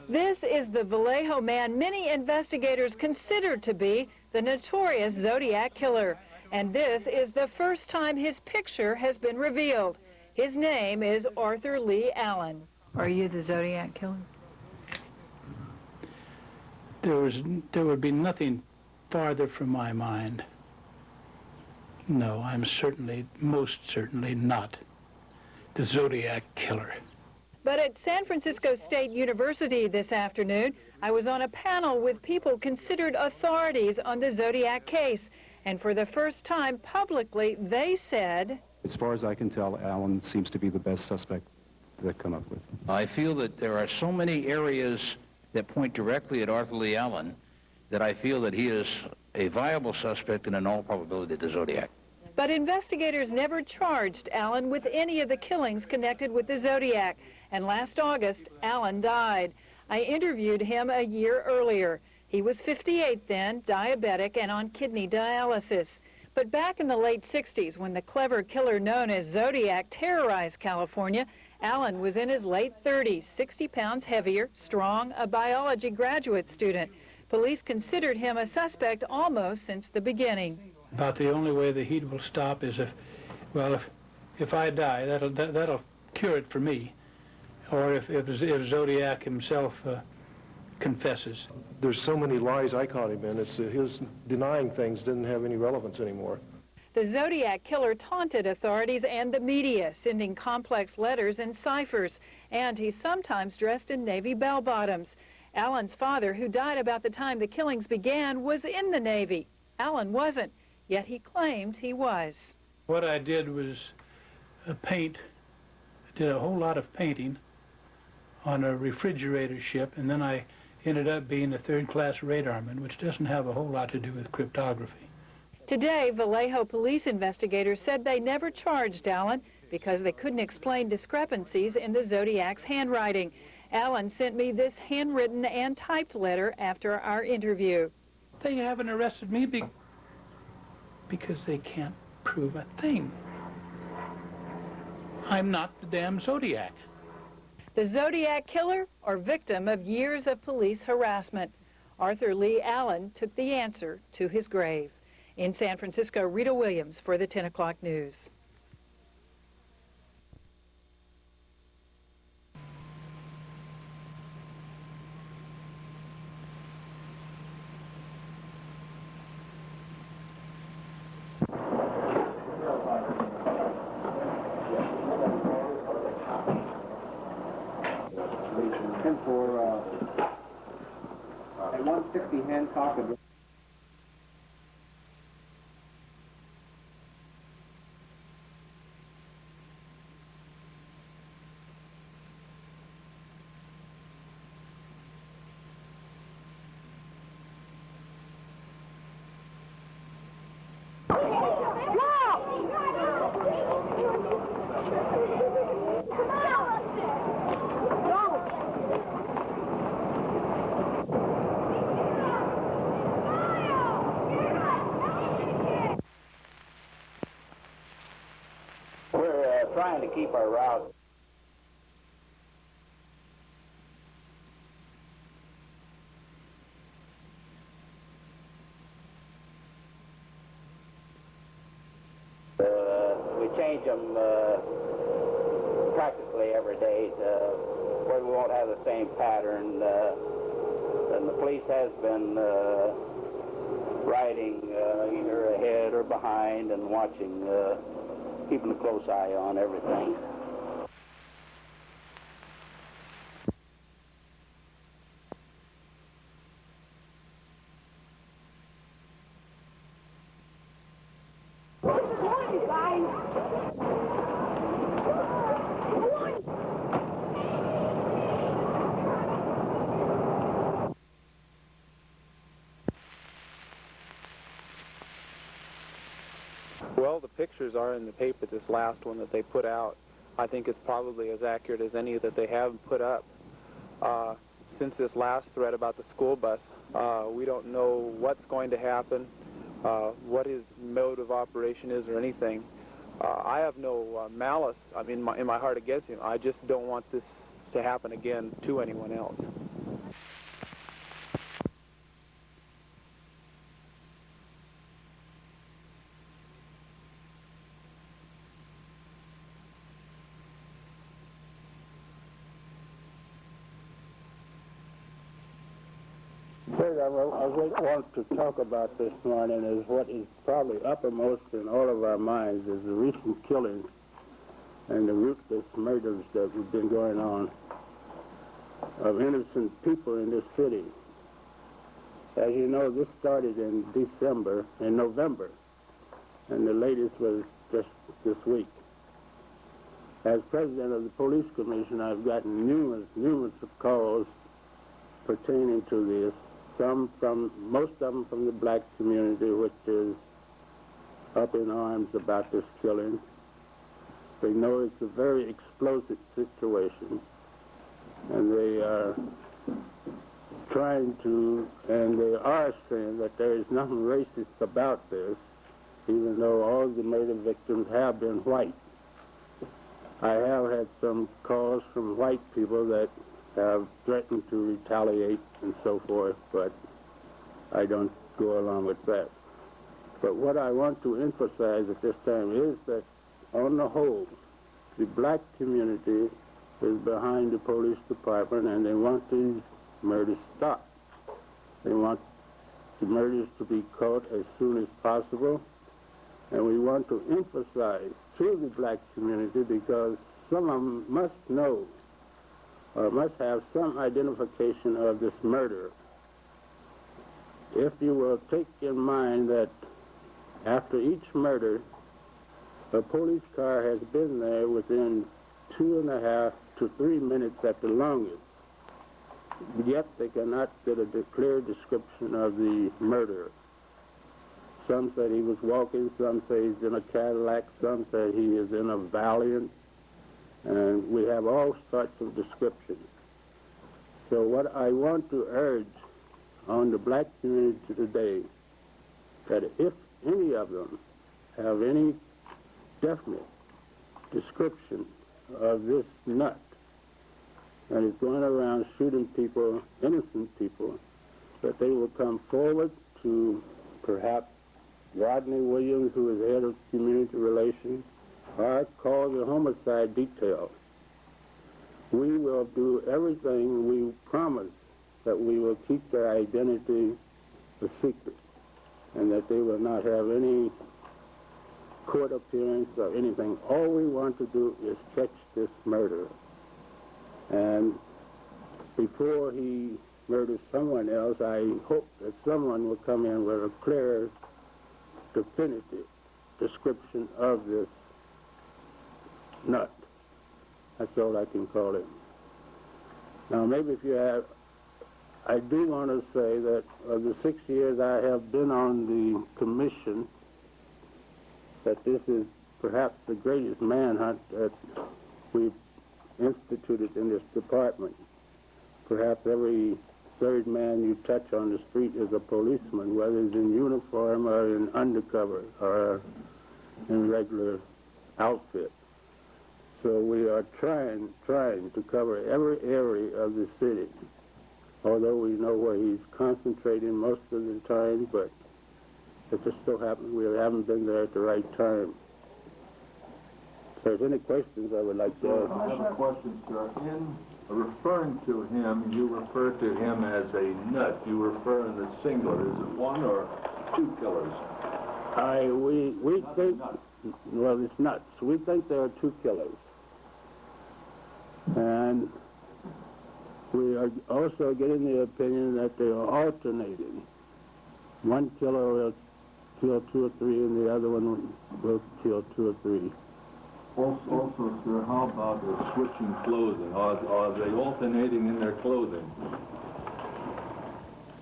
This is the Vallejo man many investigators consider to be the notorious Zodiac killer. And this is the first time his picture has been revealed. His name is Arthur Lee Allen. Are you the Zodiac killer? There would be nothing farther from my mind. No, I'm most certainly not the Zodiac killer. But at San Francisco State University this afternoon, I was on a panel with people considered authorities on the Zodiac case. And for the first time publicly, they said, as far as I can tell, Allen seems to be the best suspect they've come up with. I feel that there are so many areas that point directly at Arthur Lee Allen that I feel that he is a viable suspect and in all probability the Zodiac. But investigators never charged Allen with any of the killings connected with the Zodiac. And last August, Allen died. I interviewed him a year earlier. He was 58 then, diabetic and on kidney dialysis. But back in the late 60s, when the clever killer known as Zodiac terrorized California, Allen was in his late 30s, 60 pounds heavier, strong, a biology graduate student. Police considered him a suspect almost since the beginning. About the only way the heat will stop is if I die, that'll cure it for me, or if Zodiac himself confesses. There's so many lies I caught him in. His denying things didn't have any relevance anymore. The Zodiac killer taunted authorities and the media, sending complex letters and ciphers, and he sometimes dressed in Navy bell-bottoms. Allen's father, who died about the time the killings began, was in the Navy. Allen wasn't, yet he claimed he was. What I did was I did a whole lot of painting on a refrigerator ship, and then I ended up being a third-class radarman, which doesn't have a whole lot to do with cryptography. Today, Vallejo police investigators said they never charged Allen because they couldn't explain discrepancies in the Zodiac's handwriting. Allen sent me this handwritten and typed letter after our interview. They haven't arrested me because they can't prove a thing. I'm not the damn Zodiac. The Zodiac killer or victim of years of police harassment? Arthur Lee Allen took the answer to his grave. In San Francisco, Rita Williams for the 10 o'clock news. For a 160 Hancock. Trying to keep our route. We change them practically every day where we won't have the same pattern. And the police has been riding either ahead or behind and watching. Keeping a close eye on everything. Well, the pictures are in the paper, this last one that they put out. I think it's probably as accurate as any that they have put up. Since this last threat about the school bus, we don't know what's going to happen, what his mode of operation is or anything. I have no malice, in my heart against him. I just don't want this to happen again to anyone else. third I want to talk about this morning is what is probably uppermost in all of our minds is the recent killings and the ruthless murders that have been going on of innocent people in this city. As you know, this started in November, and the latest was just this week. As president of the Police Commission, I've gotten numerous of calls pertaining to this. Most of them from the black community, which is up in arms about this killing. They know it's a very explosive situation, and they are trying to, and they are saying that there is nothing racist about this, even though all the murder victims have been white. I have had some calls from white people that have threatened to retaliate and so forth, but I don't go along with that. But what I want to emphasize at this time is that, on the whole, the black community is behind the police department, and they want these murders stopped. They want the murders to be caught as soon as possible, and we want to emphasize to the black community, because some of them must know or must have some identification of this murder. If you will take in mind that after each murder, a police car has been there within 2.5 to 3 minutes at the longest, yet they cannot get a clear description of the murderer. Some said he was walking, some say he's in a Cadillac, some say he is in a Valiant, and we have all sorts of descriptions. So what I want to urge on the black community today, that if any of them have any definite description of this nut that is going around shooting people, innocent people, that they will come forward to perhaps Rodney Williams, who is head of community relations, or call the homicide detail. We will do everything. We promise that we will keep their identity a secret, and that they will not have any court appearance or anything. All we want to do is catch this murderer. And before he murders someone else, I hope that someone will come in with a clear, definitive description of this nut. That's all I can call it. Now, maybe if you have, I do want to say that of the 6 years I have been on the commission, that this is perhaps the greatest manhunt that we've instituted in this department. Perhaps every third man you touch on the street is a policeman, whether he's in uniform or in undercover or in regular outfit. So we are trying to cover every area of the city, although we know where he's concentrating most of the time, but it just so happens we haven't been there at the right time. If there's any questions, I would like to ask. I have a question, sir. In referring to him, you refer to him as a nut. You refer in the singular. Is it one or two killers? We think, well, it's nuts. We think there are two killers. And we are also getting the opinion that they are alternating. One killer will kill 2 or 3, and the other one will kill 2 or 3. Also, sir, how about the switching clothing? Are they alternating in their clothing?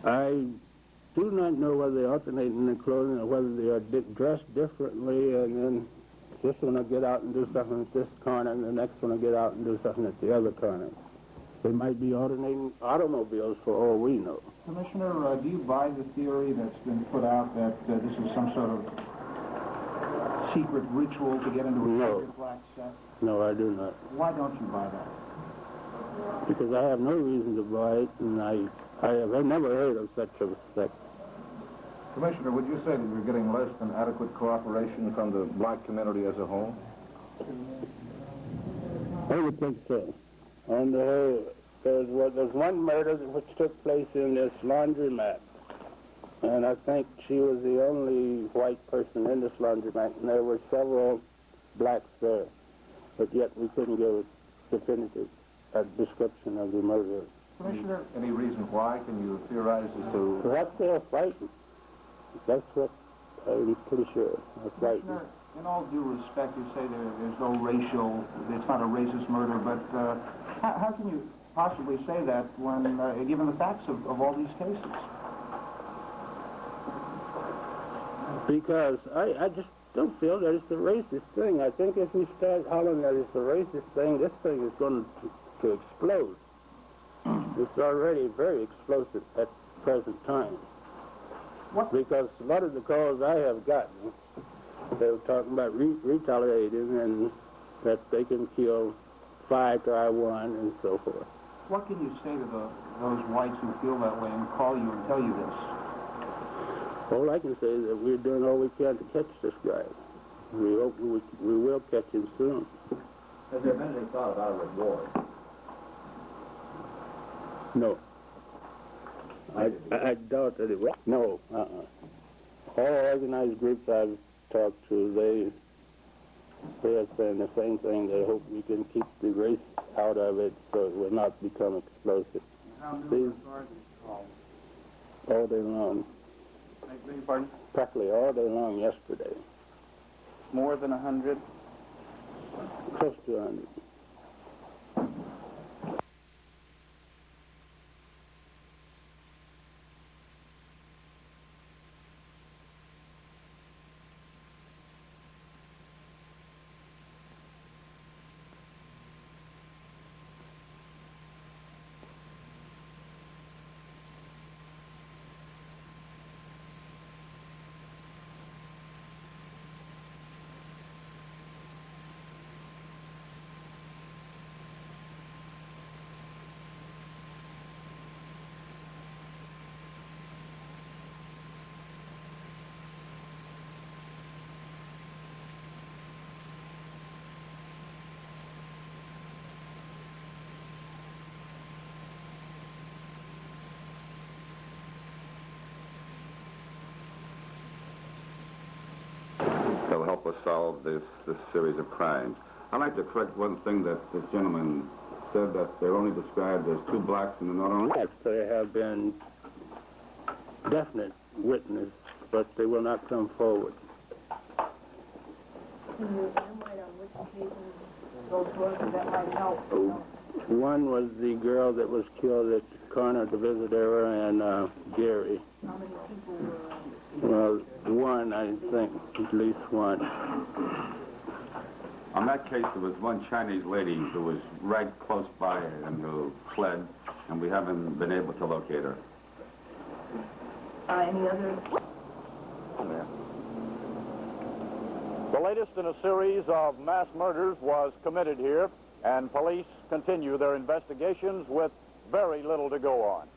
I do not know whether they alternate in their clothing or whether they are dressed differently, and then this one will get out and do something at this corner, and the next one will get out and do something at the other corner. They might be alternating automobiles for all we know. Commissioner, do you buy the theory that's been put out that this is some sort of secret ritual to get into a black set? No, I do not. Why don't you buy that? Because I have no reason to buy it, and I've never heard of such a sect. Commissioner, would you say that you're getting less than adequate cooperation from the black community as a whole? I would think so. On the whole, There's one murder which took place in this laundromat, and I think she was the only white person in this laundromat, and there were several blacks there, but yet we couldn't give a definitive description of the murderer. Commissioner, any reason why? Can you theorize as to... Perhaps they're fighting. That's what I'm pretty sure. They're fighting. Commissioner, in all due respect, you say there's no racial, it's not a racist murder, but how can you possibly say that when, given the facts of all these cases? Because I just don't feel that it's a racist thing. I think if we start hollering that it's a racist thing, this thing is going to explode. It's already very explosive at the present time. What? Because a lot of the calls I have gotten, they were talking about retaliating and that they can kill 5 try 1 and so forth. What can you say to those whites who feel that way and call you and tell you this? All I can say is that we're doing all we can to catch this guy. We hope we will catch him soon. Has there been any thought about a reward? No. I doubt that it will. No. All organized groups I've talked to, they are saying the same thing. They hope we can keep the race out of it so it will not become explosive. How numerous are these calls? All day long. I beg your pardon? Practically all day long yesterday. More than 100? Close to 100. They'll help us solve this series of crimes. I'd like to correct one thing that this gentleman said, that they're only described as 2 blacks in the northern... Yes, there have been definite witnesses, but they will not come forward. Can you enumerate on which occasions those were that might help? One was the girl that was killed at the corner of the Visitor and Gary. How many people were... Well, one, I think, at least one. On that case, there was one Chinese lady who was right close by and who fled, and we haven't been able to locate her. Any other... The latest in a series of mass murders was committed here, and police continue their investigations with very little to go on.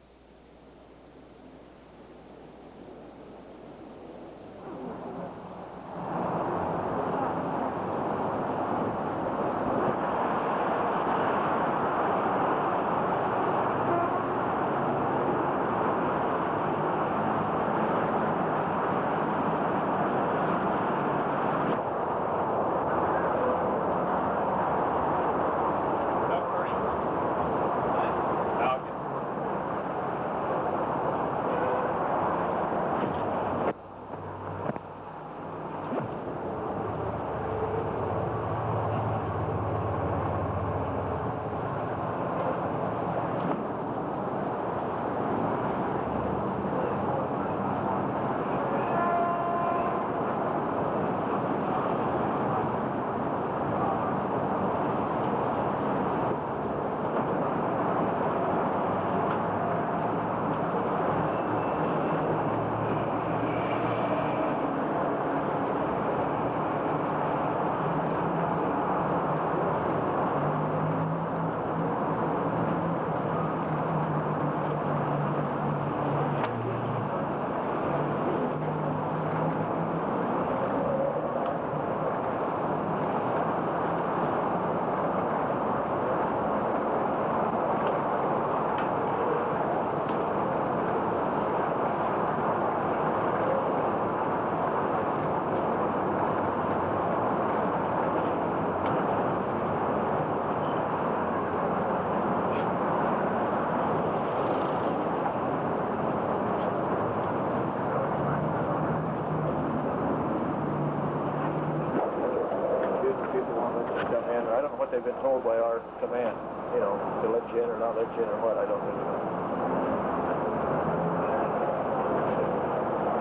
I don't know what they've been told by our command, you know, to let you in or not let you in or what, I don't really know.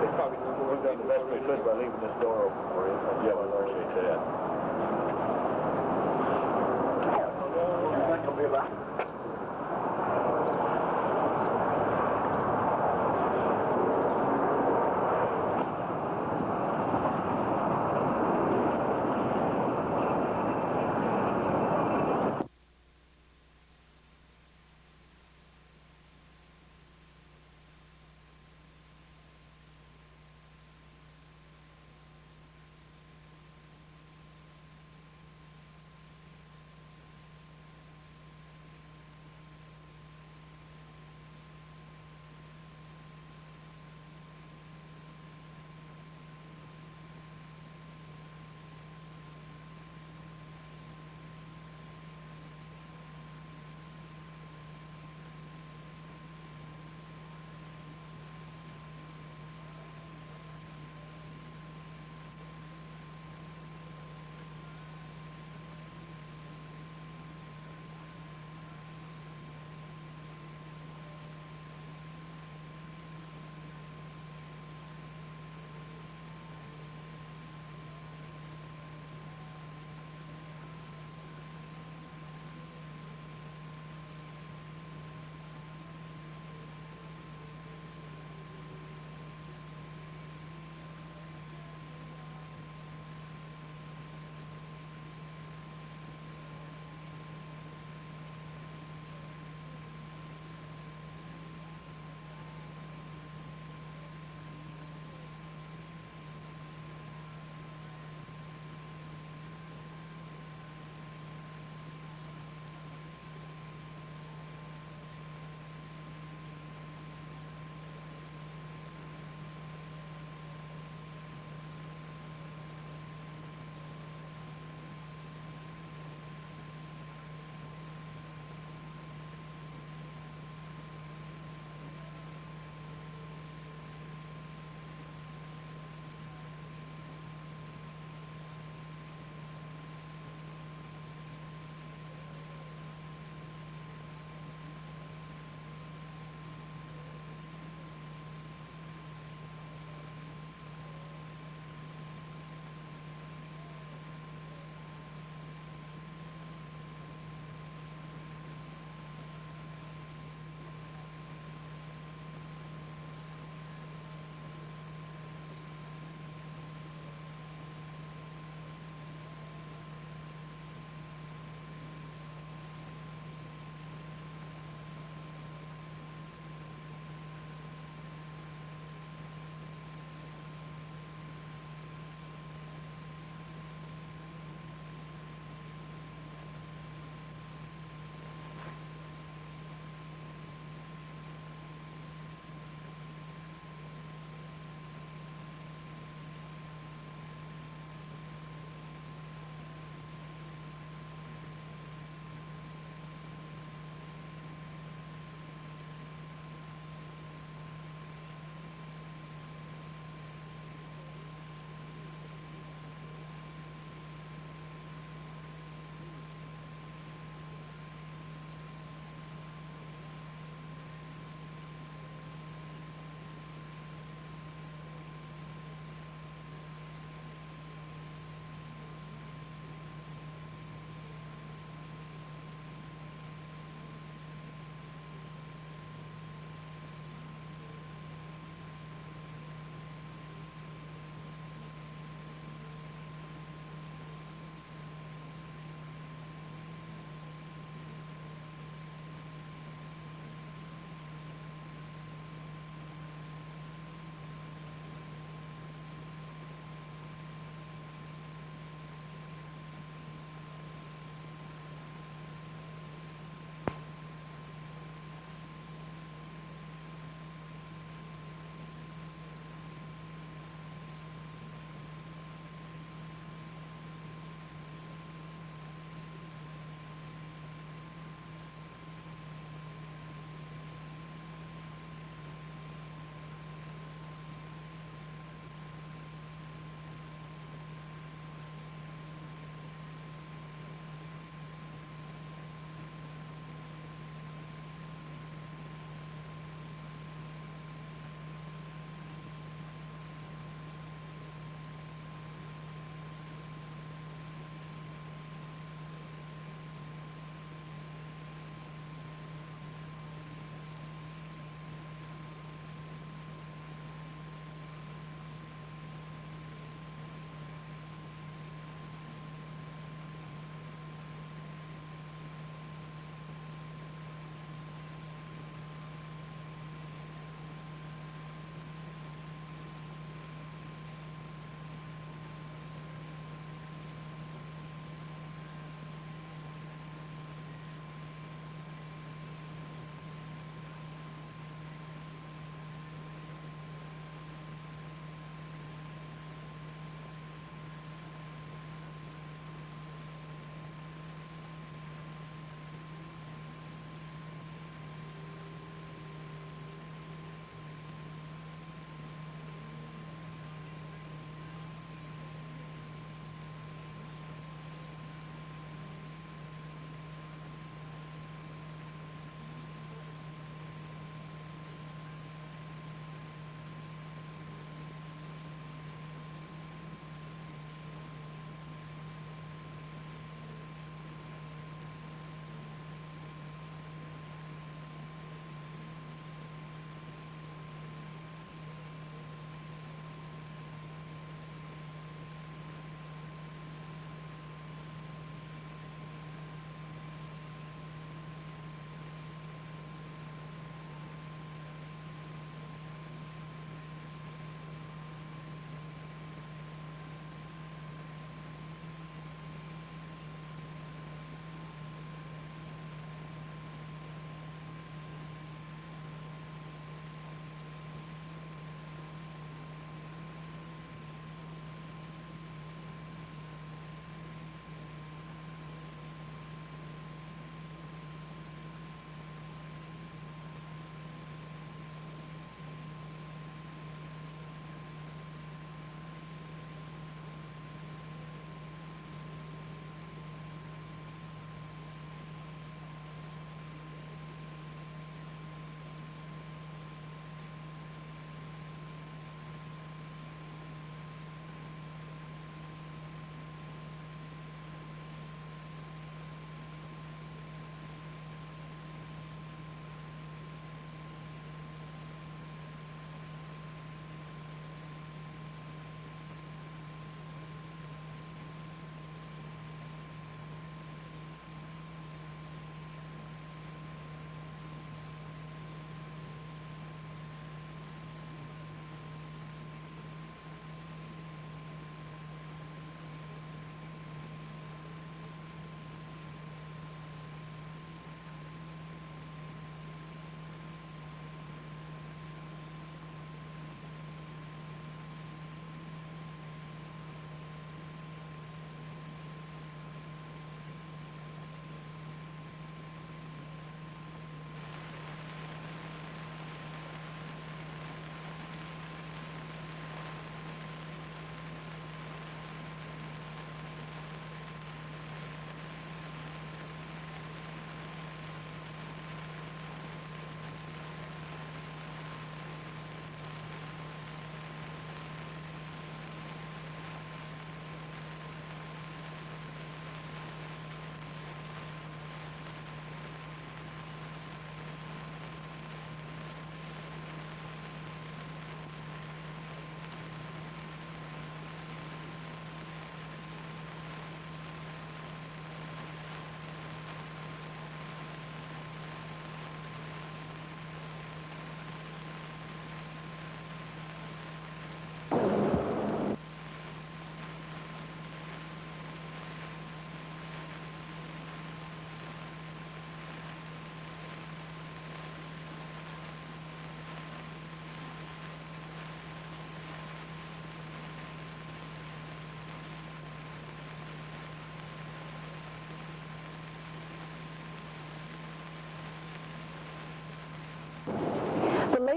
They probably we've done the best we could by leaving this door open for you. Yeah, we appreciate that. It's not going to be about.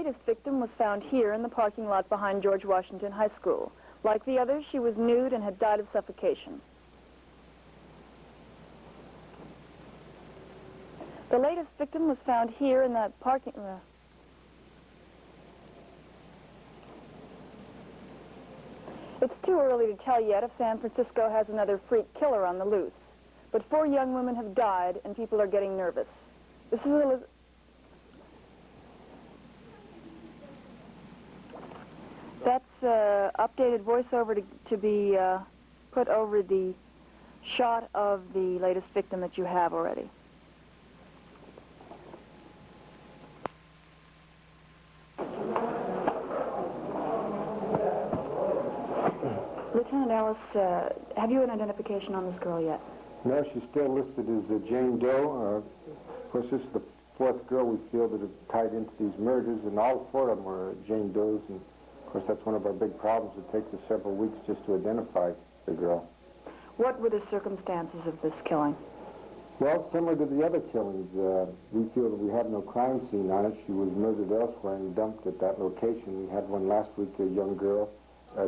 latest victim was found here in the parking lot behind George Washington High School. Like the others, she was nude and had died of suffocation. The latest victim was found here in the parking lot. It's too early to tell yet if San Francisco has another freak killer on the loose. But 4 young women have died, and people are getting nervous. This is That's updated voiceover to be put over the shot of the latest victim that you have already. Lieutenant Ellis, have you an identification on this girl yet? No, she's still listed as Jane Doe. Of course, this is the 4th girl we feel that have tied into these murders, and all 4 of them were Jane Does, and of course that's one of our big problems. It takes us several weeks just to identify the girl. What were the circumstances of this killing? Well, similar to the other killings, we feel that we have no crime scene on it. She was murdered elsewhere and dumped at that location. We had one last week, a young girl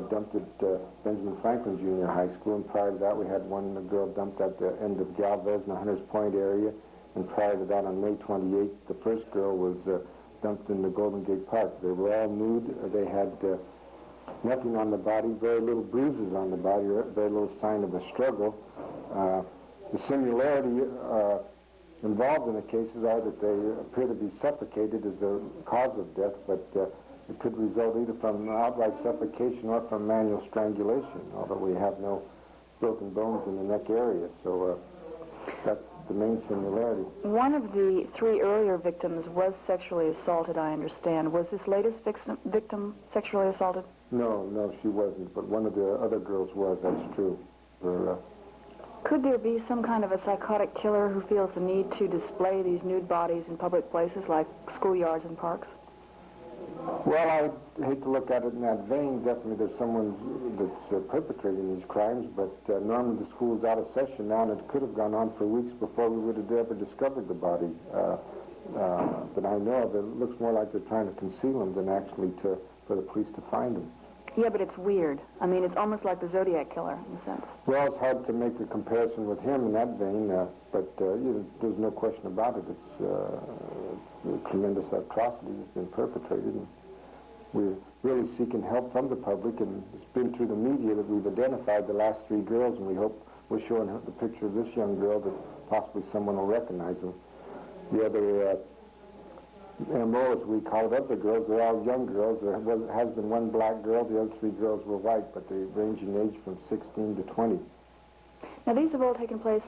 dumped at Benjamin Franklin Junior High School, and prior to that we had one girl dumped at the end of Galvez in the Hunters Point area, and prior to that on May 28th, the first girl was dumped in the Golden Gate Park. They were all nude. They had nothing on the body, very little bruises on the body, very little sign of a struggle. The similarity involved in the cases are that they appear to be suffocated as the cause of death, but it could result either from outright suffocation or from manual strangulation, although we have no broken bones in the neck area, so that's the main similarity. One of the 3 earlier victims was sexually assaulted, I understand. Was this latest victim sexually assaulted? No, she wasn't, but one of the other girls was, that's true. Could there be some kind of a psychotic killer who feels the need to display these nude bodies in public places like schoolyards and parks? Well, I hate to look at it in that vein. Definitely there's someone that's perpetrating these crimes, but normally the school's out of session now, and it could have gone on for weeks before we would have ever discovered the body. But I know of it. It looks more like they're trying to conceal them than actually for the police to find them. Yeah, but it's weird. I mean, it's almost like the Zodiac killer, in a sense. Well, it's hard to make a comparison with him in that vein, but there's no question about it. It's a tremendous atrocity that's been perpetrated, and we're really seeking help from the public, and it's been through the media that we've identified the last 3 girls, and we hope we're showing the picture of this young girl that possibly someone will recognize them. The other MO, as we call it, of the girls, they're all young girls. There has been one black girl. The other 3 girls were white, but they range in age from 16 to 20. Now, these have all taken place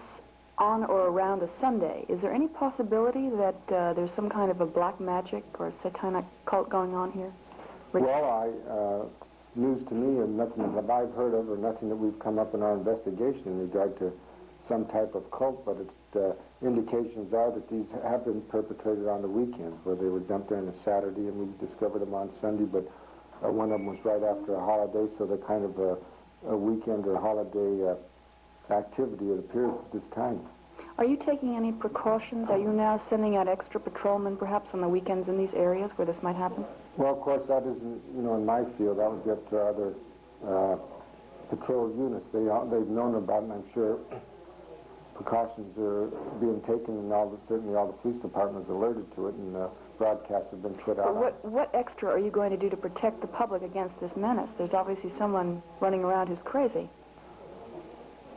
on or around a Sunday. Is there any possibility that there's some kind of a black magic or satanic cult going on here? Well, news to me, and nothing that I've heard of or nothing that we've come up in our investigation in regard to some type of cult, but indications are that these have been perpetrated on the weekends, where they were dumped there on a Saturday, and we discovered them on Sunday, but one of them was right after a holiday, so they're kind of a weekend or holiday activity, it appears at this time. Are you taking any precautions? Are you now sending out extra patrolmen, perhaps, on the weekends in these areas where this might happen? Well, of course, that isn't, in my field. That would be up to other patrol units. They've known about it, and I'm sure precautions are being taken, and certainly all the police departments alerted to it, and broadcasts have been put out. But what extra are you going to do to protect the public against this menace? There's obviously someone running around who's crazy.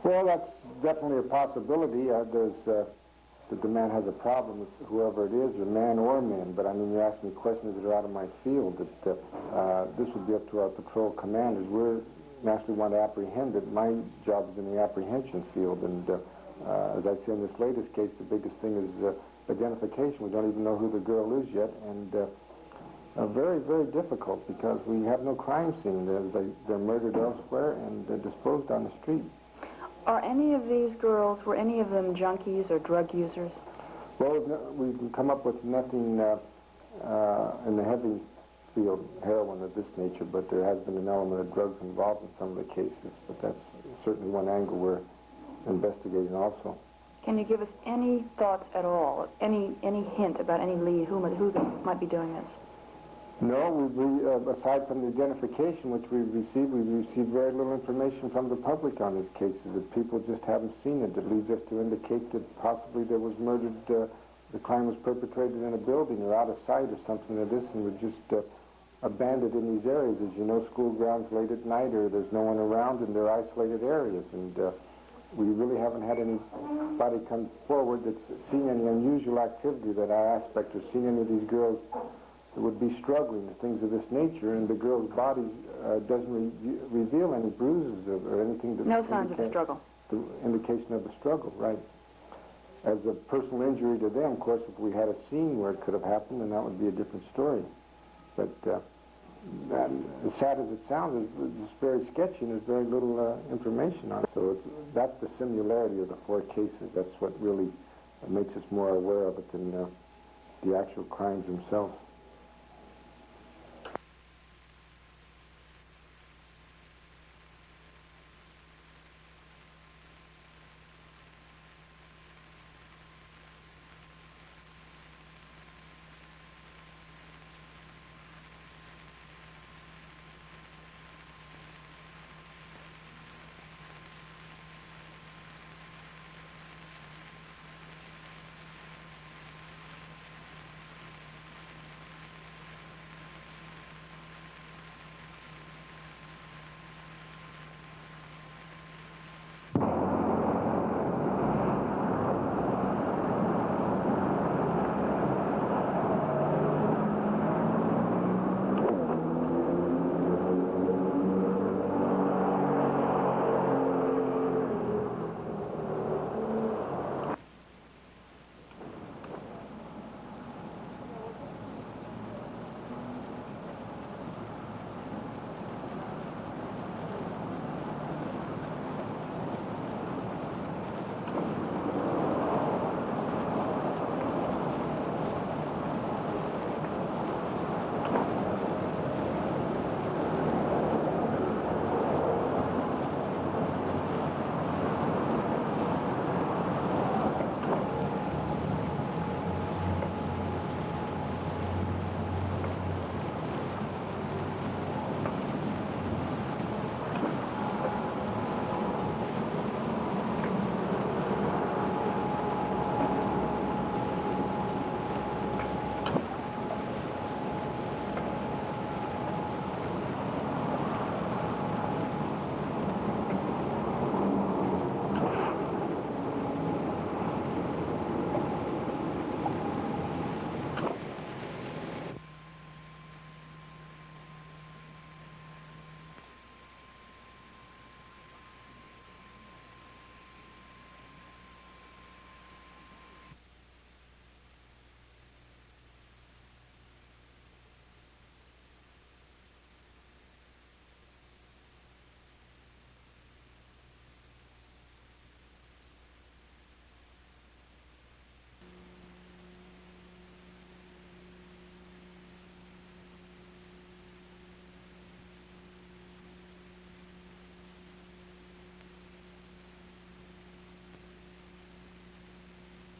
Well, that's definitely a possibility. The man has a problem with whoever it is, or man or men. But I mean, you're asking me questions that are out of my field. That this would be up to our patrol commanders. We naturally want to apprehend it. My job is in the apprehension field, and as I say in this latest case, the biggest thing is identification. We don't even know who the girl is yet, and very, very difficult because we have no crime scene. They're murdered elsewhere, and they're disposed on the street. Are any of these girls, were any of them junkies or drug users? Well, we've come up with nothing in the heavy field, heroin of this nature, but there has been an element of drugs involved in some of the cases. But that's certainly one angle we're investigating also. Can you give us any thoughts at all, any hint about any lead, who might be doing this? No, aside from the identification which we've received very little information from the public on these cases. That people just haven't seen it. That leads us to indicate that possibly there was murdered, the crime was perpetrated in a building or out of sight or something like this, and we're just abandoned in these areas. As you know, school grounds late at night, or there's no one around, and they're isolated areas. And we really haven't had anybody come forward that's seen any unusual activity, that our aspect, or seen any of these girls that would be struggling, things of this nature, and the girl's body doesn't reveal any bruises or anything that no signs of a struggle. The indication of a struggle, right? As a personal injury to them, of course, if we had a scene where it could have happened, then that would be a different story. But as sad as it sounds, it's very sketchy, and there's very little information on it. So that's the similarity of the 4 cases. That's what really makes us more aware of it than the actual crimes themselves.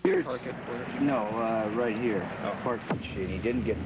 Here's, no, right here. Park machine. He didn't get...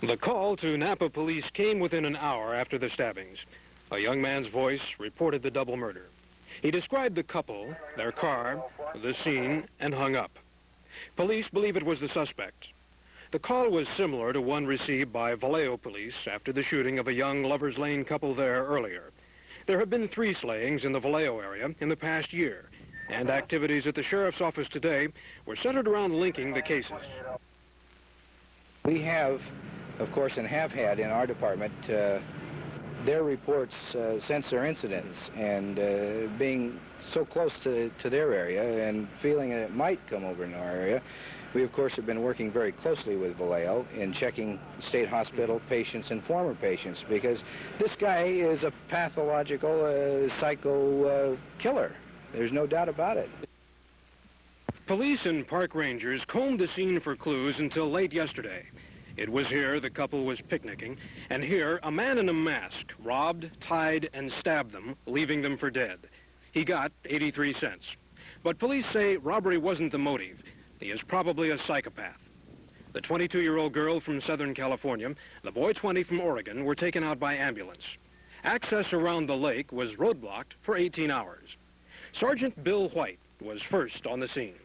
The call to Napa police came within an hour after the stabbings. A young man's voice reported the double murder. He described the couple, their car, the scene, and hung up. Police believe it was the suspect. The call was similar to one received by Vallejo police after the shooting of a young Lover's Lane couple there earlier. There have been 3 slayings in the Vallejo area in the past year, and activities at the sheriff's office today were centered around linking the cases. We have, of course, and have had in our department their reports since their incidents, and being so close to their area and feeling that it might come over in our area, we, of course, have been working very closely with Vallejo in checking state hospital patients and former patients, because this guy is a pathological psycho killer. There's no doubt about it. Police and park rangers combed the scene for clues until late yesterday. It was here the couple was picnicking, and here a man in a mask robbed, tied, and stabbed them, leaving them for dead. He got 83 cents. But police say robbery wasn't the motive. He is probably a psychopath. The 22-year-old girl from Southern California, the boy 20 from Oregon, were taken out by ambulance. Access around the lake was roadblocked for 18 hours. Sergeant Bill White was first on the scene.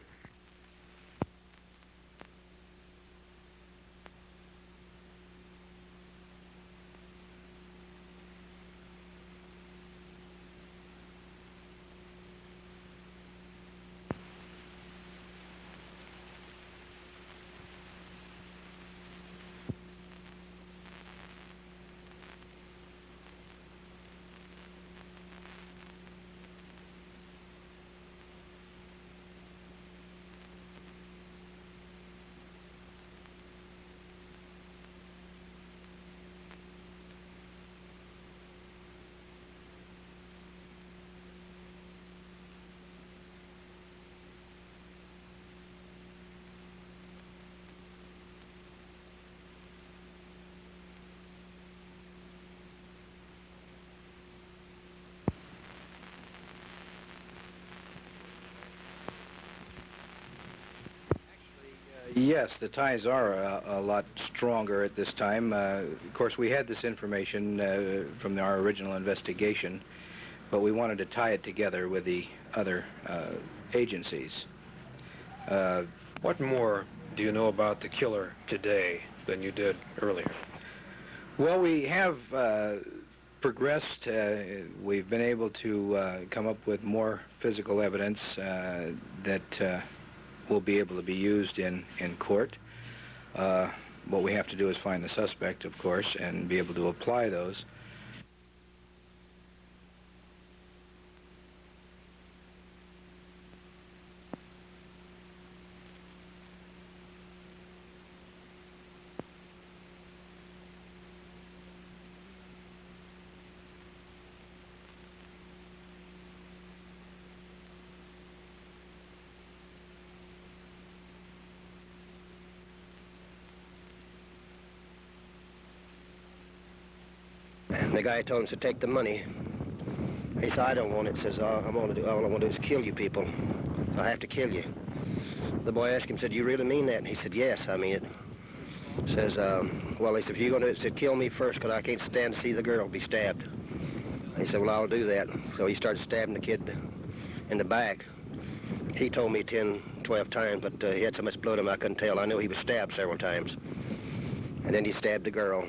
Yes, the ties are a lot stronger at this time. Of course, we had this information from our original investigation, but we wanted to tie it together with the other agencies. What more do you know about the killer today than you did earlier? Well, we have progressed. We've been able to come up with more physical evidence that will be able to be used in court. What we have to do is find the suspect, of course, and be able to apply those. The guy told him to take the money. He said, I don't want it. Says, all I want to do is kill you people. I have to kill you. The boy asked him, said, you really mean that? And he said, yes, I mean it. Says, well, he said, if you're going to, said, kill me first, because I can't stand to see the girl be stabbed. He said, well, I'll do that. So he started stabbing the kid in the back. He told me 10, 12 times, but he had so much blood in him I couldn't tell. I knew he was stabbed several times. And then he stabbed the girl.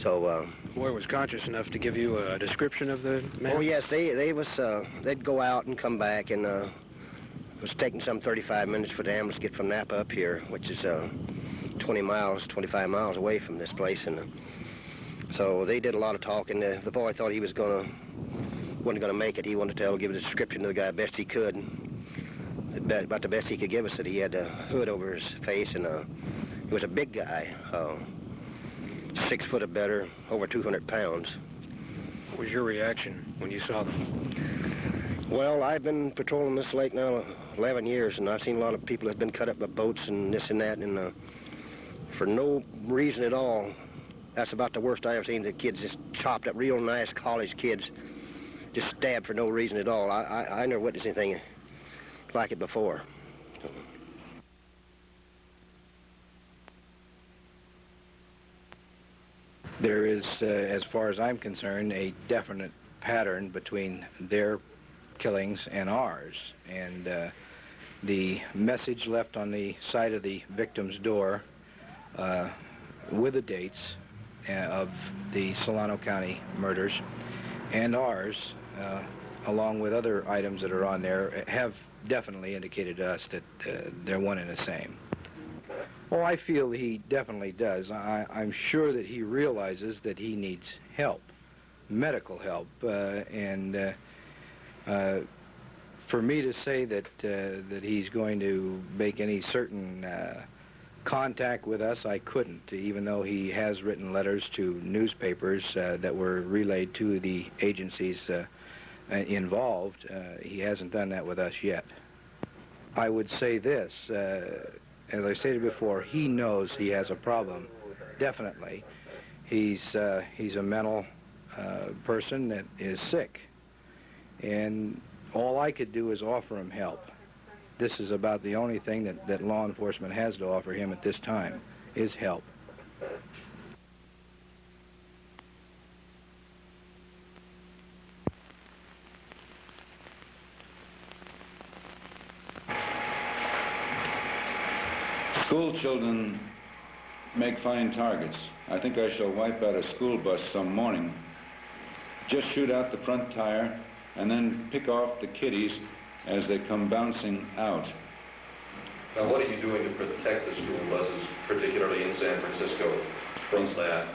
So, the boy was conscious enough to give you a description of the man? Oh, yes, they'd go out and come back, and it was taking some 35 minutes for the ambulance to get from Napa up here, which is 25 miles away from this place, and so they did a lot of talking. The boy thought he wasn't gonna make it. He wanted to give a description of the guy best he could, about the best he could give us. That he had a hood over his face, and he was a big guy. 6 foot or better, over 200 pounds. What was your reaction when you saw them? Well, I've been patrolling this lake now 11 years, and I've seen a lot of people that have been cut up by boats and this and that, and for no reason at all. That's about the worst I've ever seen. The kids just chopped up, real nice college kids, just stabbed for no reason at all. I never witnessed anything like it before. There is, as far as I'm concerned, a definite pattern between their killings and ours. And the message left on the side of the victim's door with the dates of the Solano County murders and ours, along with other items that are on there, have definitely indicated to us that they're one and the same. Oh, I feel he definitely does. I'm sure that he realizes that he needs help, medical help, and for me to say that that he's going to make any certain contact with us, I couldn't, even though he has written letters to newspapers that were relayed to the agencies involved. He hasn't done that with us yet. I would say this, as I stated before, he knows he has a problem, definitely. He's a mental person that is sick, and all I could do is offer him help. This is about the only thing that law enforcement has to offer him at this time, is help. School children make fine targets. I think I shall wipe out a school bus some morning. Just shoot out the front tire and then pick off the kiddies as they come bouncing out. Now, what are you doing to protect the school buses, particularly in San Francisco, from that?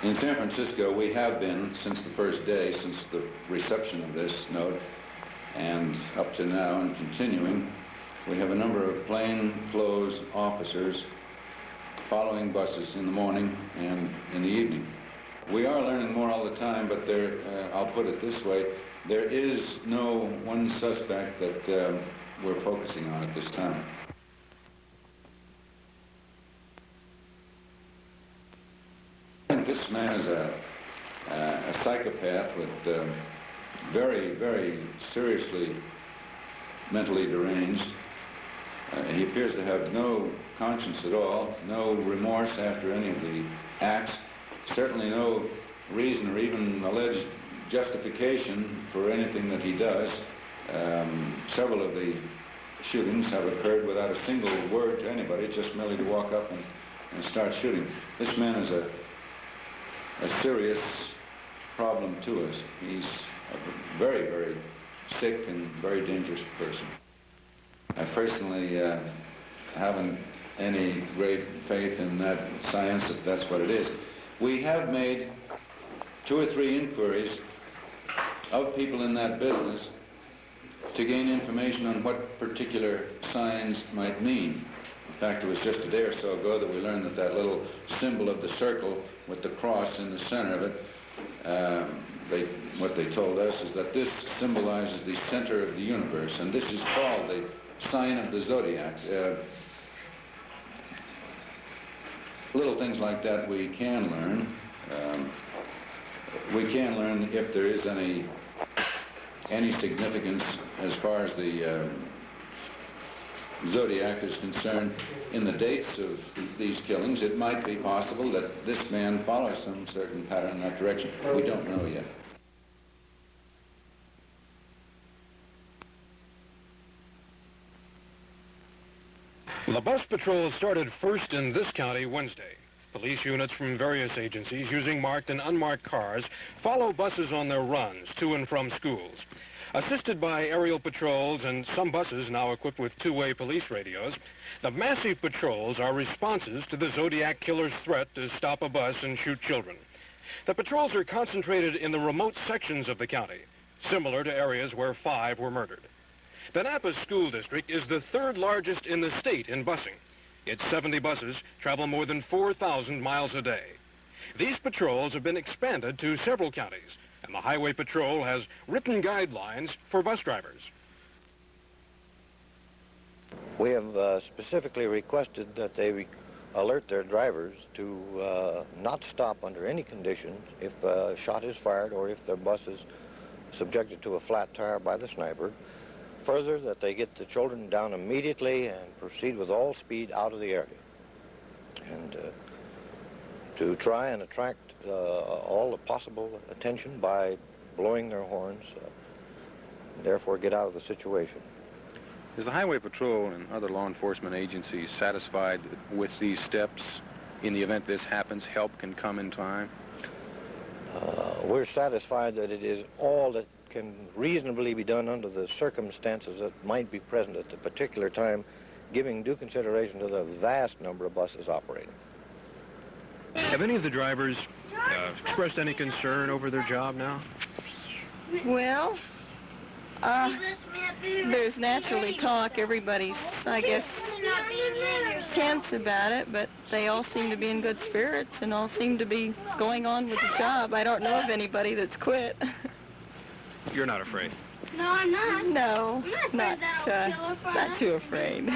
In San Francisco, we have been, since the first day, since the reception of this note, and up to now and continuing, we have a number of plainclothes officers following buses in the morning and in the evening. We are learning more all the time, but I'll put it this way, there is no one suspect that we're focusing on at this time. I think this man is a psychopath with very, very seriously mentally deranged. He appears to have no conscience at all, no remorse after any of the acts, certainly no reason or even alleged justification for anything that he does. Several of the shootings have occurred without a single word to anybody, just merely to walk up and start shooting. This man is a serious problem to us. He's a very, very sick and very dangerous person. I personally haven't any great faith in that science, if that's what it is. We have made 2 or 3 inquiries of people in that business to gain information on what particular signs might mean. In fact, it was just a day or so ago that we learned that that little symbol of the circle with the cross in the center of it, what they told us is that this symbolizes the center of the universe, and this is called the sign of the Zodiac. Little things like that we can learn. We can learn if there is any significance as far as the Zodiac is concerned in the dates of these killings. It might be possible that this man follows some certain pattern in that direction. We don't know yet. The bus patrol started first in this county Wednesday. Police units from various agencies using marked and unmarked cars follow buses on their runs to and from schools. Assisted by aerial patrols and some buses now equipped with two-way police radios, the massive patrols are responses to the Zodiac killer's threat to stop a bus and shoot children. The patrols are concentrated in the remote sections of the county, similar to areas where 5 were murdered. The Napa School District is the 3rd largest in the state in busing. Its 70 buses travel more than 4,000 miles a day. These patrols have been expanded to several counties, and the Highway Patrol has written guidelines for bus drivers. We have specifically requested that they alert their drivers to not stop under any conditions if a shot is fired or if their bus is subjected to a flat tire by the sniper. Further, that they get the children down immediately and proceed with all speed out of the area. And to try and attract all the possible attention by blowing their horns, therefore get out of the situation. Is the Highway Patrol and other law enforcement agencies satisfied with these steps? In the event this happens, help can come in time? We're satisfied that it is all that can reasonably be done under the circumstances that might be present at the particular time, giving due consideration to the vast number of buses operating. Have any of the drivers expressed any concern over their job now? Well, there's naturally talk. Everybody's, I guess, tense about it, but they all seem to be in good spirits and all seem to be going on with the job. I don't know of anybody that's quit. You're not afraid? No, I'm not. No, not too afraid.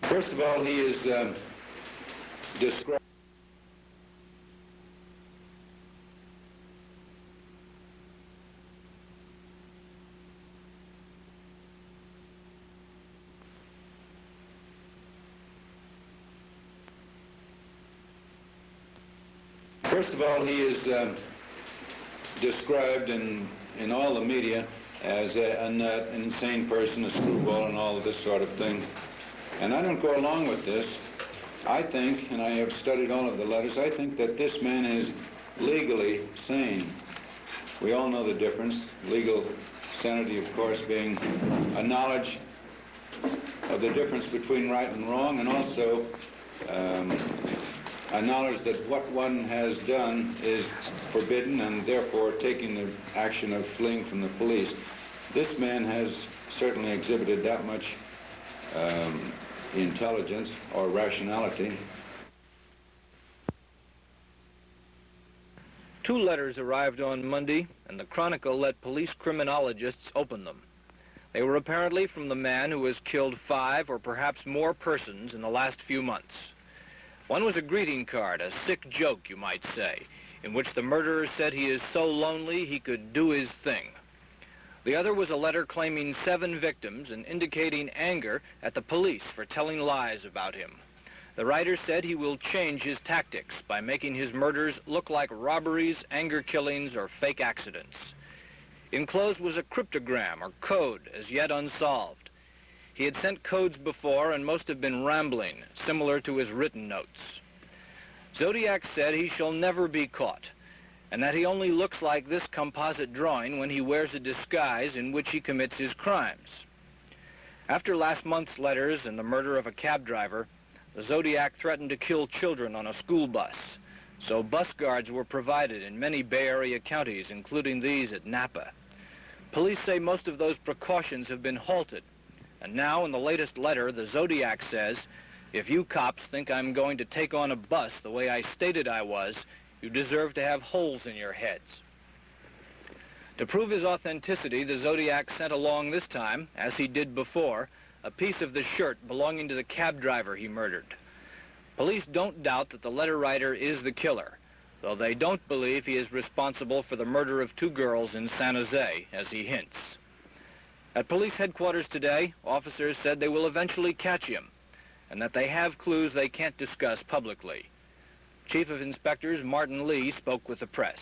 First of all, he is described. First of all, he is described in all the media as an insane person, a screwball, and all of this sort of thing. And I don't go along with this. I think, and I have studied all of the letters, I think that this man is legally sane. We all know the difference. Legal sanity, of course, being a knowledge of the difference between right and wrong, and also a knowledge that what one has done is forbidden, and therefore taking the action of fleeing from the police. This man has certainly exhibited that much intelligence or rationality. 2 letters arrived on Monday, and the Chronicle let police criminologists open them. They were apparently from the man who has killed 5 or perhaps more persons in the last few months. One was a greeting card, a sick joke, you might say, in which the murderer said he is so lonely he could do his thing. The other was a letter claiming 7 victims and indicating anger at the police for telling lies about him. The writer said he will change his tactics by making his murders look like robberies, anger killings, or fake accidents. Enclosed was a cryptogram or code as yet unsolved. He had sent codes before and most have been rambling, similar to his written notes. Zodiac said he shall never be caught, and that he only looks like this composite drawing when he wears a disguise in which he commits his crimes. After last month's letters and the murder of a cab driver, the Zodiac threatened to kill children on a school bus, so bus guards were provided in many Bay Area counties, including these at Napa. Police say most of those precautions have been halted, and now in the latest letter, the Zodiac says, if you cops think I'm going to take on a bus the way I stated I was, you deserve to have holes in your heads. To prove his authenticity, the Zodiac sent along this time, as he did before, a piece of the shirt belonging to the cab driver he murdered. Police don't doubt that the letter writer is the killer, though they don't believe he is responsible for the murder of 2 girls in San Jose, as he hints. At police headquarters today, officers said they will eventually catch him, and that they have clues they can't discuss publicly. Chief of Inspectors Martin Lee spoke with the press.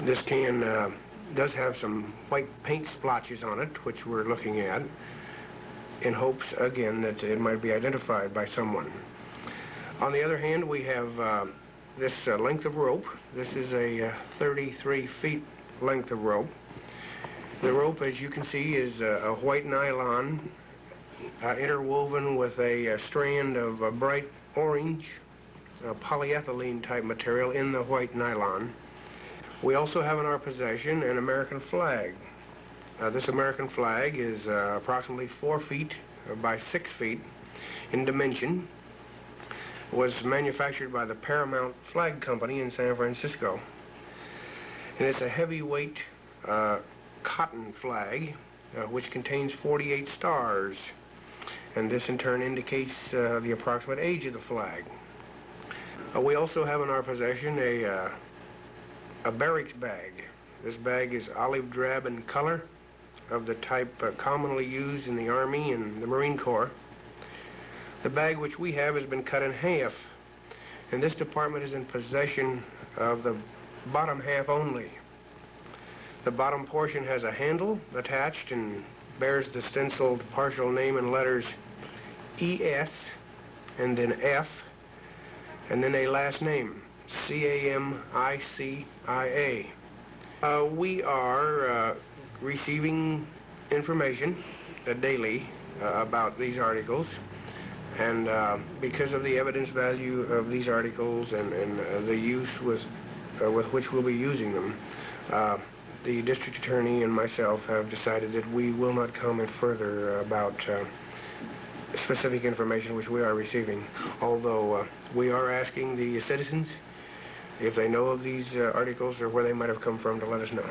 This can does have some white paint splotches on it, which we're looking at, in hopes, again, that it might be identified by someone. On the other hand, we have this length of rope. This is a 33 feet length of rope. The rope, as you can see, is a white nylon interwoven with a strand of bright orange polyethylene type material in the white nylon. We also have in our possession an American flag. This American flag is approximately 4 feet by 6 feet in dimension. It was manufactured by the Paramount Flag Company in San Francisco. And it's a heavyweight cotton flag which contains 48 stars. And this in turn indicates the approximate age of the flag. We also have in our possession a barracks bag. This bag is olive drab in color, of the type commonly used in the Army and the Marine Corps. The bag which we have has been cut in half, and this department is in possession of the bottom half only. The bottom portion has a handle attached and bears the stenciled partial name in letters E.S. and then F, and then a last name, C-A-M-I-C-I-A. We are receiving information daily about these articles, and because of the evidence value of these articles and the use with which we'll be using them, the district attorney and myself have decided that we will not comment further about specific information which we are receiving, although we are asking the citizens if they know of these articles or where they might have come from to let us know.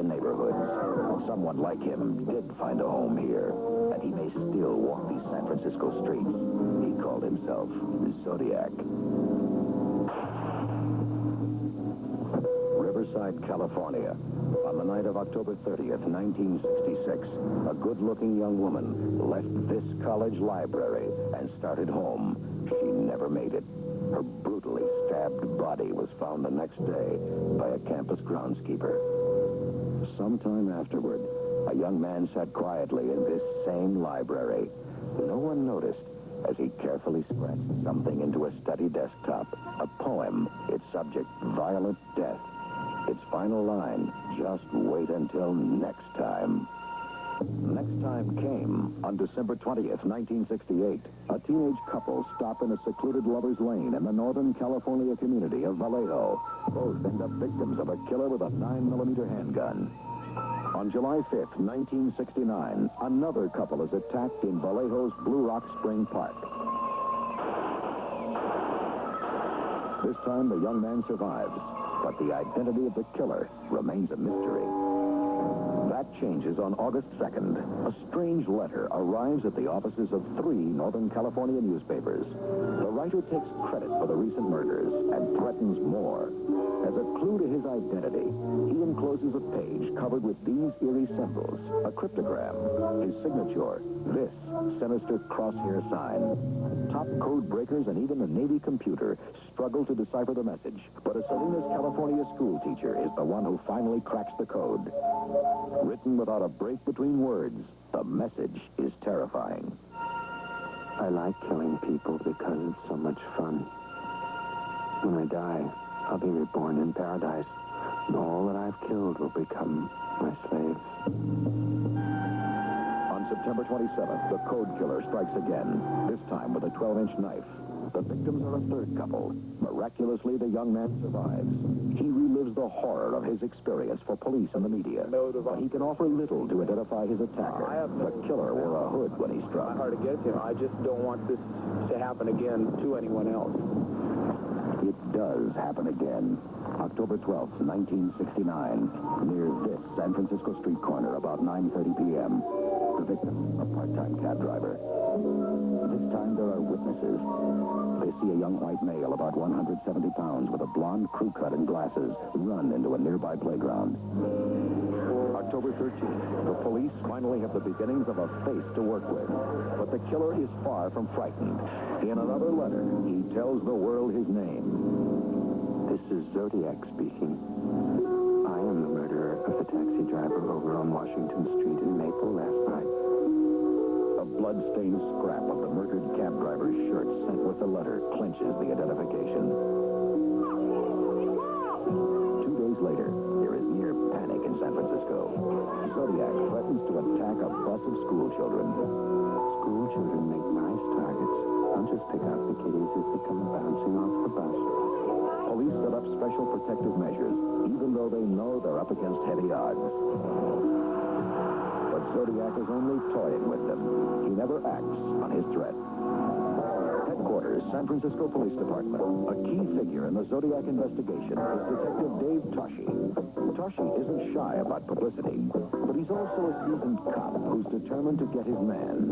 Neighborhoods. Someone like him did find a home here, and he may still walk these San Francisco streets. He called himself Zodiac. Riverside, California. On the night of October 30th, 1966, a good-looking young woman left this college library and started home. She never made it. Her brutally stabbed body was found the next day by a campus groundskeeper. Sometime afterward, a young man sat quietly in this same library. No one noticed as he carefully scratched something into a study desktop. A poem, its subject, violent death. Its final line, just wait until next time. Next time came on December 20th, 1968. A teenage couple stop in a secluded lover's lane in the Northern California community of Vallejo. Both end up victims of a killer with a 9mm handgun. On July 5th, 1969, another couple is attacked in Vallejo's Blue Rock Spring Park. This time, the young man survives, but the identity of the killer remains a mystery. That changes on August 2nd. A strange letter arrives at the offices of 3 Northern California newspapers. The writer takes credit for the recent murders and threatens more. As a clue to his identity, he encloses a page covered with these eerie symbols. A cryptogram, his signature, this sinister crosshair sign. Top code breakers and even the Navy computer struggle to decipher the message, but a Salinas, California school teacher is the one who finally cracks the code. Written without a break between words, the message is terrifying. I like killing people because it's so much fun. When I die, I'll be reborn in paradise, and all that I've killed will become my slaves. On September 27th, the code killer strikes again, this time with a 12-inch knife. The victims are a third couple. Miraculously, the young man survives. He relives the horror of his experience for police and the media. But he can offer little to identify his attacker. The killer wore a hood when he struck. Hard against him. I just don't want this to happen again to anyone else. It does happen again. October 12th, 1969, near this San Francisco street corner, about 9:30 p.m. The victim, a part-time cab driver. This time there are witnesses. They see a young white male about 170 pounds with a blonde crew cut and glasses run into a nearby playground. October 13th, the police finally have the beginnings of a face to work with. But the killer is far from frightened. In another letter, he tells the world his name. This is Zodiac speaking. I am the murderer of the taxi driver over on Washington Street in Maple last night. A blood-stained scrap of the murdered cab driver's shirt sent with the letter clinches the identification. 2 days later, there is near panic in San Francisco. Zodiac threatens to attack a bus of school children. School children make nice targets. I'll just pick out the kiddies as they come bouncing off the bus. Police set up special protective measures, even though they know they're up against heavy odds. But Zodiac is only toying with them. He never acts on his threat. Headquarters, San Francisco Police Department. A key figure in the Zodiac investigation is Detective Dave Toschi. Toschi isn't shy about publicity, but he's also a seasoned cop who's determined to get his man.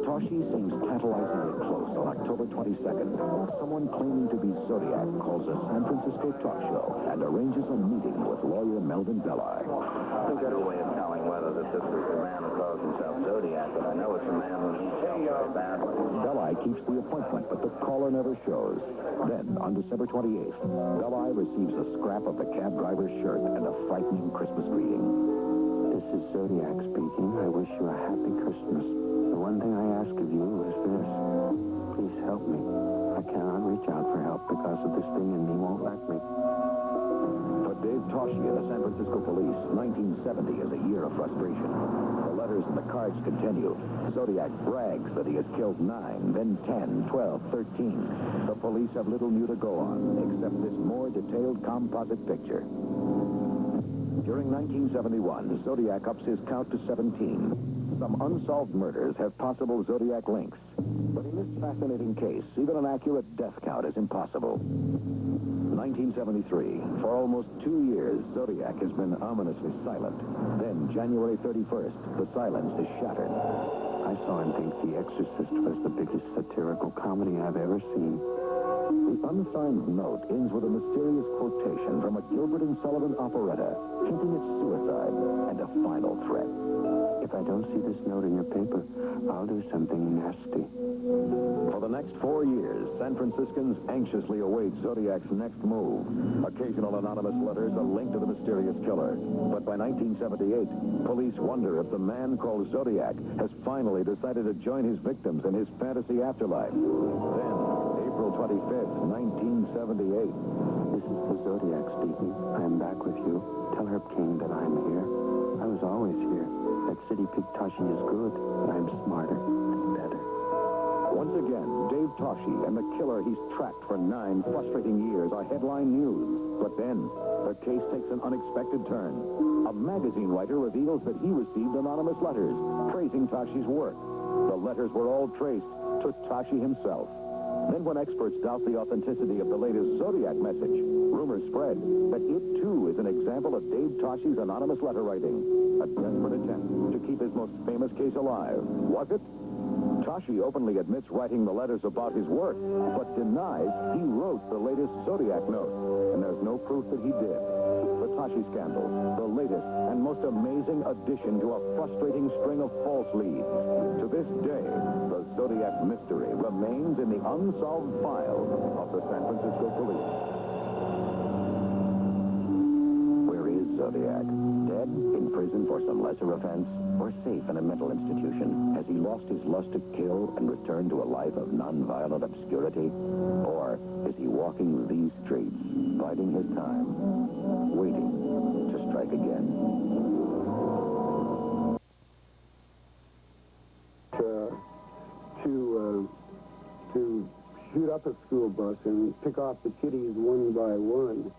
Toschi seems tantalizingly close on October 22nd. Someone claiming to be Zodiac calls a San Francisco talk show and arranges a meeting with lawyer Melvin Belli. I've got a way of telling whether this is the man who calls himself Zodiac, but I know it's a man who needs help very badly. Belli keeps the appointment, but the caller never shows. Then, on December 28th, Belli receives a scrap of the cab driver's shirt and a frightening Christmas greeting. This is Zodiac speaking. I wish you a happy Christmas. The one thing I ask of you is this. Please help me. I cannot reach out for help because of this thing in me won't let me. For Dave Toschi and the San Francisco Police, 1970 is a year of frustration. The letters and the cards continue. Zodiac brags that he has killed 9, then 10, 12, 13. The police have little new to go on, except this more detailed composite picture. During 1971, Zodiac ups his count to 17. Some unsolved murders have possible Zodiac links. But in this fascinating case, even an accurate death count is impossible. 1973. For almost 2 years, Zodiac has been ominously silent. Then, January 31st, the silence is shattered. I saw him think The Exorcist was the biggest satirical comedy I've ever seen. The unsigned note ends with a mysterious quotation from a Gilbert and Sullivan operetta, hinting at suicide and a final threat. If I don't see this note in your paper, I'll do something nasty. For the next 4 years, San Franciscans anxiously await Zodiac's next move. Occasional anonymous letters, a link to the mysterious killer. But by 1978, police wonder if the man called Zodiac has finally decided to join his victims in his fantasy afterlife. Then, April 25th, 1978. This is the Zodiac speaking. I'm back with you. Tell Herb King that I'm here. I was always here. That city pig Toschi is good, but I'm smarter and better. Once again, Dave Toschi and the killer he's tracked for 9 frustrating years are headline news. But then, the case takes an unexpected turn. A magazine writer reveals that he received anonymous letters praising Toschi's work. The letters were all traced to Toschi himself. Then when experts doubt the authenticity of the latest Zodiac message, rumors spread that it, too, is an example of Dave Toschi's anonymous letter writing. A desperate attempt to keep his most famous case alive. Was it? Toschi openly admits writing the letters about his work, but denies he wrote the latest Zodiac note. And there's no proof that he did. The Toschi scandal, the latest and most amazing addition to a frustrating string of false leads. To this day, the Zodiac mystery remains in the unsolved file of the San Francisco Police. Where is Zodiac? Dead? In prison for some lesser offense? Or safe in a mental institution? Has he lost his lust to kill and returned to a life of nonviolent obscurity? Or is he walking these streets, biding his time, waiting to strike again? To shoot up a school bus and pick off the kiddies one by one.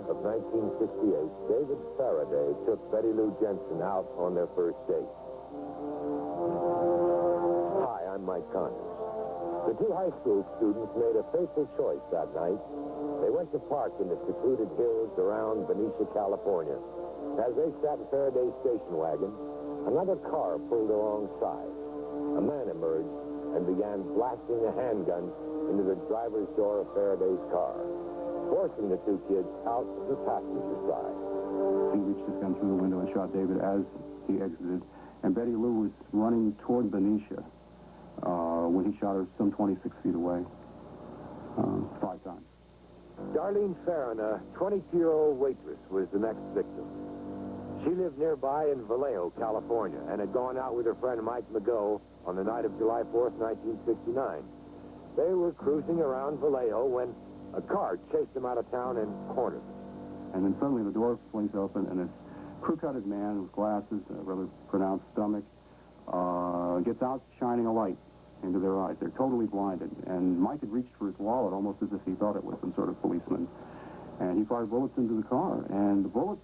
Of 1968, David Faraday took Betty Lou Jensen out on their first date. Hi, I'm Mike Connors. The two high school students made a fateful choice that night. They went to park in the secluded hills around Benicia, California. As they sat in Faraday's station wagon, another car pulled alongside. A man emerged and began blasting a handgun into the driver's door of Faraday's car, forcing the two kids out the passenger side. He reached his gun through the window and shot David as he exited, and Betty Lou was running toward Benicia when he shot her some 26 feet away, 5 times. Darlene Farron, a 22-year-old waitress, was the next victim. She lived nearby in Vallejo, California, and had gone out with her friend Mike McGough on the night of July 4th, 1969. They were cruising around Vallejo when a car chased them out of town and cornered them. And then suddenly the door flings open, and this crew-cutted man with glasses, a rather pronounced stomach, gets out shining a light into their eyes. They're totally blinded. And Mike had reached for his wallet almost as if he thought it was some sort of policeman. And he fired bullets into the car. And the bullets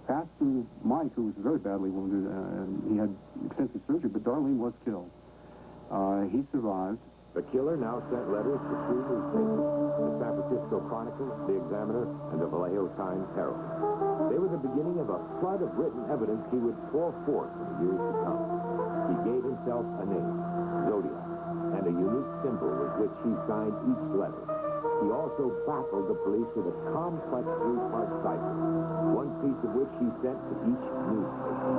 passed through Mike, who was very badly wounded. He had extensive surgery, but Darlene was killed. He survived. The killer now sent letters to 3 newspapers, the San Francisco Chronicle, the Examiner, and the Vallejo Times-Herald. They were the beginning of a flood of written evidence he would pour forth in the years to come. He gave himself a name, Zodiac, and a unique symbol with which he signed each letter. He also baffled the police with a complex 3-part cipher, one piece of which he sent to each newspaper.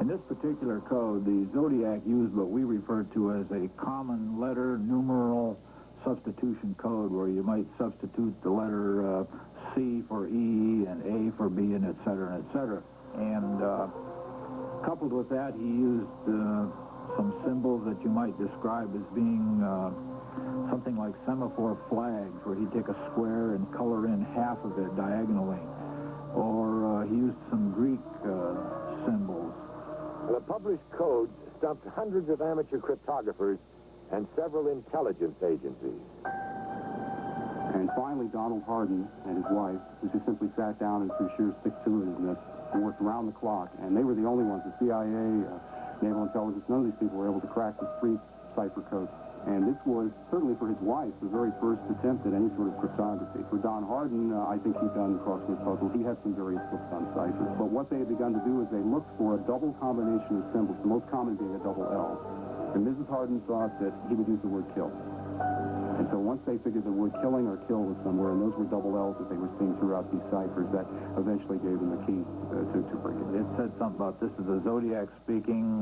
In this particular code, the Zodiac used what we refer to as a common letter numeral substitution code, where you might substitute the letter C for E and A for B, and et cetera, and et cetera. And coupled with that, he used some symbols that you might describe as being something like semaphore flags, where he'd take a square and color in half of it diagonally. Or he used some Greek symbols. The published code stumped hundreds of amateur cryptographers and several intelligence agencies. And finally, Donald Hardin and his wife, who just simply sat down and through sheer stick-to-itiveness and worked around the clock. And they were the only ones, the CIA, Naval Intelligence, none of these people were able to crack this 3 cipher code. And this was, certainly for his wife, the very first attempt at any sort of cryptography. For Don Hardin, I think he'd done crossword puzzles. He had some various books on ciphers. But what they had begun to do is they looked for a double combination of symbols, the most common being a double L. And Mrs. Hardin thought that he would use the word kill. And so once they figured the word killing or kill was somewhere, and those were double L's that they were seeing throughout these ciphers, that eventually gave them the key to break it. It said something about this is the Zodiac speaking,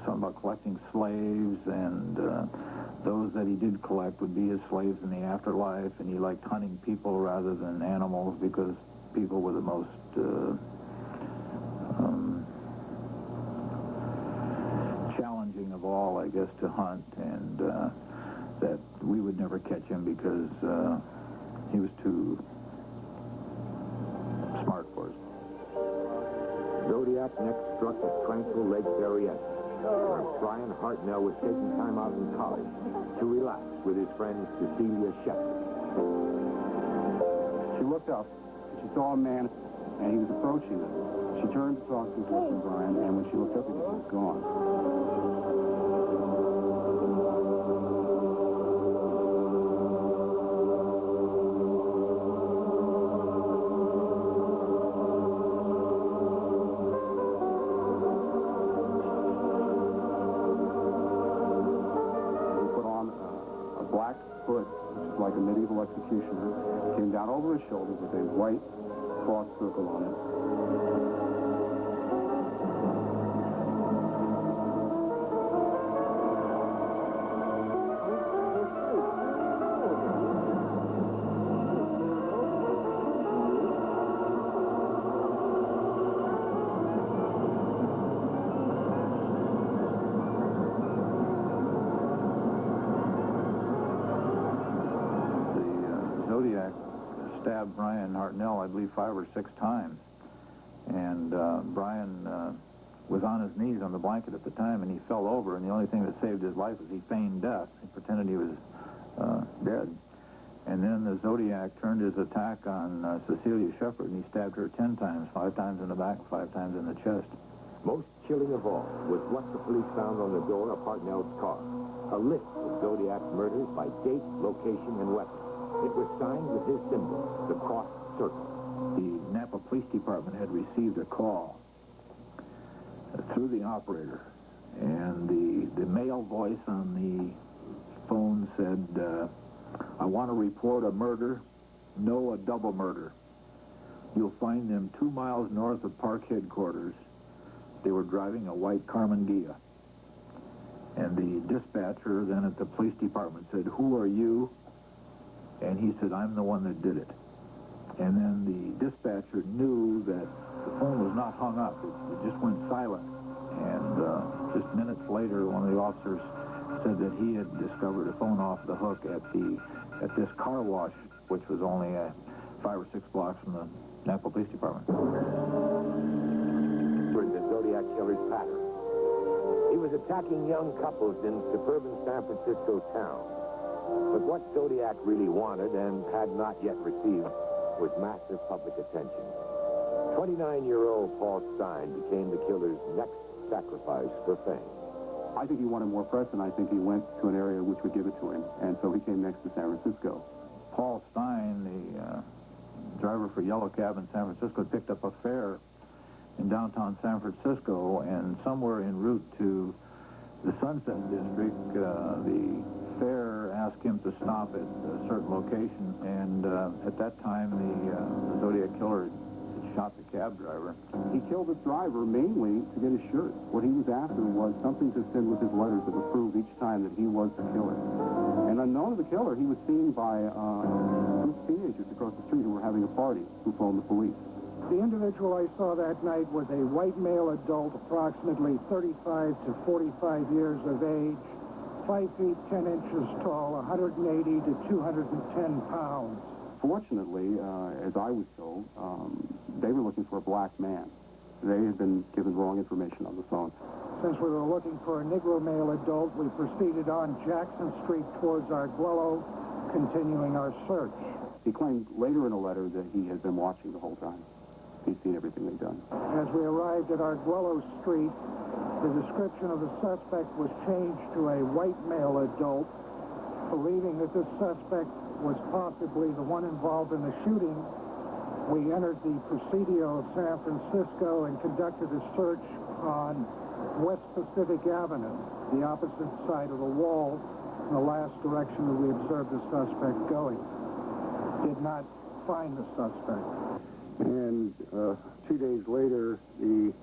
something about collecting slaves, and those that he did collect would be his slaves in the afterlife, and he liked hunting people rather than animals because people were the most challenging of all, I guess, to hunt, and that we would never catch him because he was too smart for us. Zodiac next struck at Tranquil Lake Berryessa, where Brian Hartnell was taking time out in college to relax with his friend Cecilia Shepard. She looked up, she saw a man, and he was approaching her. She turned to talk to his husband, Brian, and when she looked up again, he was gone. Like a medieval executioner, came down over his shoulder with a white cross circle on it. Zodiac stabbed Brian Hartnell, I believe, 5 or 6 times. And Brian was on his knees on the blanket at the time, and he fell over, and the only thing that saved his life was he feigned death. He pretended he was dead. And then the Zodiac turned his attack on Cecilia Shepard, and he stabbed her 10 times, 5 times in the back, 5 times in the chest. Most chilling of all was what the police found on the door of Hartnell's car. A list of Zodiac's murders by date, location, and weapon. It was signed with his symbol, the cross circle. The Napa Police Department had received a call through the operator, and the male voice on the phone said, I want to report a murder, no a double murder. You'll find them 2 miles north of park headquarters. They were driving a white Carmen Ghia. And the dispatcher then at the police department said, who are you? And he said, I'm the one that did it. And then the dispatcher knew that the phone was not hung up. It just went silent. And just minutes later, one of the officers said that he had discovered a phone off the hook at this car wash, which was only 5 or 6 blocks from the Napa Police Department. The Zodiac killer's pattern. He was attacking young couples in suburban San Francisco town. But what Zodiac really wanted and had not yet received was massive public attention. 29-year-old Paul Stein became the killer's next sacrifice for fame. I think he wanted more press, and I think he went to an area which would give it to him. And so he came next to San Francisco. Paul Stein, the driver for Yellow Cab in San Francisco, picked up a fare in downtown San Francisco, and somewhere en route to the Sunset District, the fare asked him to stop at a certain location, and at that time the Zodiac killer had shot the cab driver. He killed this driver mainly to get his shirt. What he was after was something to send with his letters that would prove each time that he was the killer. And unknown to the killer, he was seen by two teenagers across the street who were having a party, who phoned the police. The individual I saw that night was a white male adult, approximately 35 to 45 years of age, 5 feet 10 inches tall, 180 to 210 pounds. Fortunately, as I was told, they were looking for a black man. They had been given wrong information on the phone. Since we were looking for a Negro male adult, we proceeded on Jackson Street towards Arguello, continuing our search. He claimed later in a letter that he had been watching the whole time. He'd seen everything they'd done. As we arrived at Arguello Street, the description of the suspect was changed to a white male adult. Believing that this suspect was possibly the one involved in the shooting, we entered the Presidio of San Francisco and conducted a search on West Pacific Avenue, the opposite side of the wall, in the last direction that we observed the suspect going. Did not find the suspect. And 2 days later, the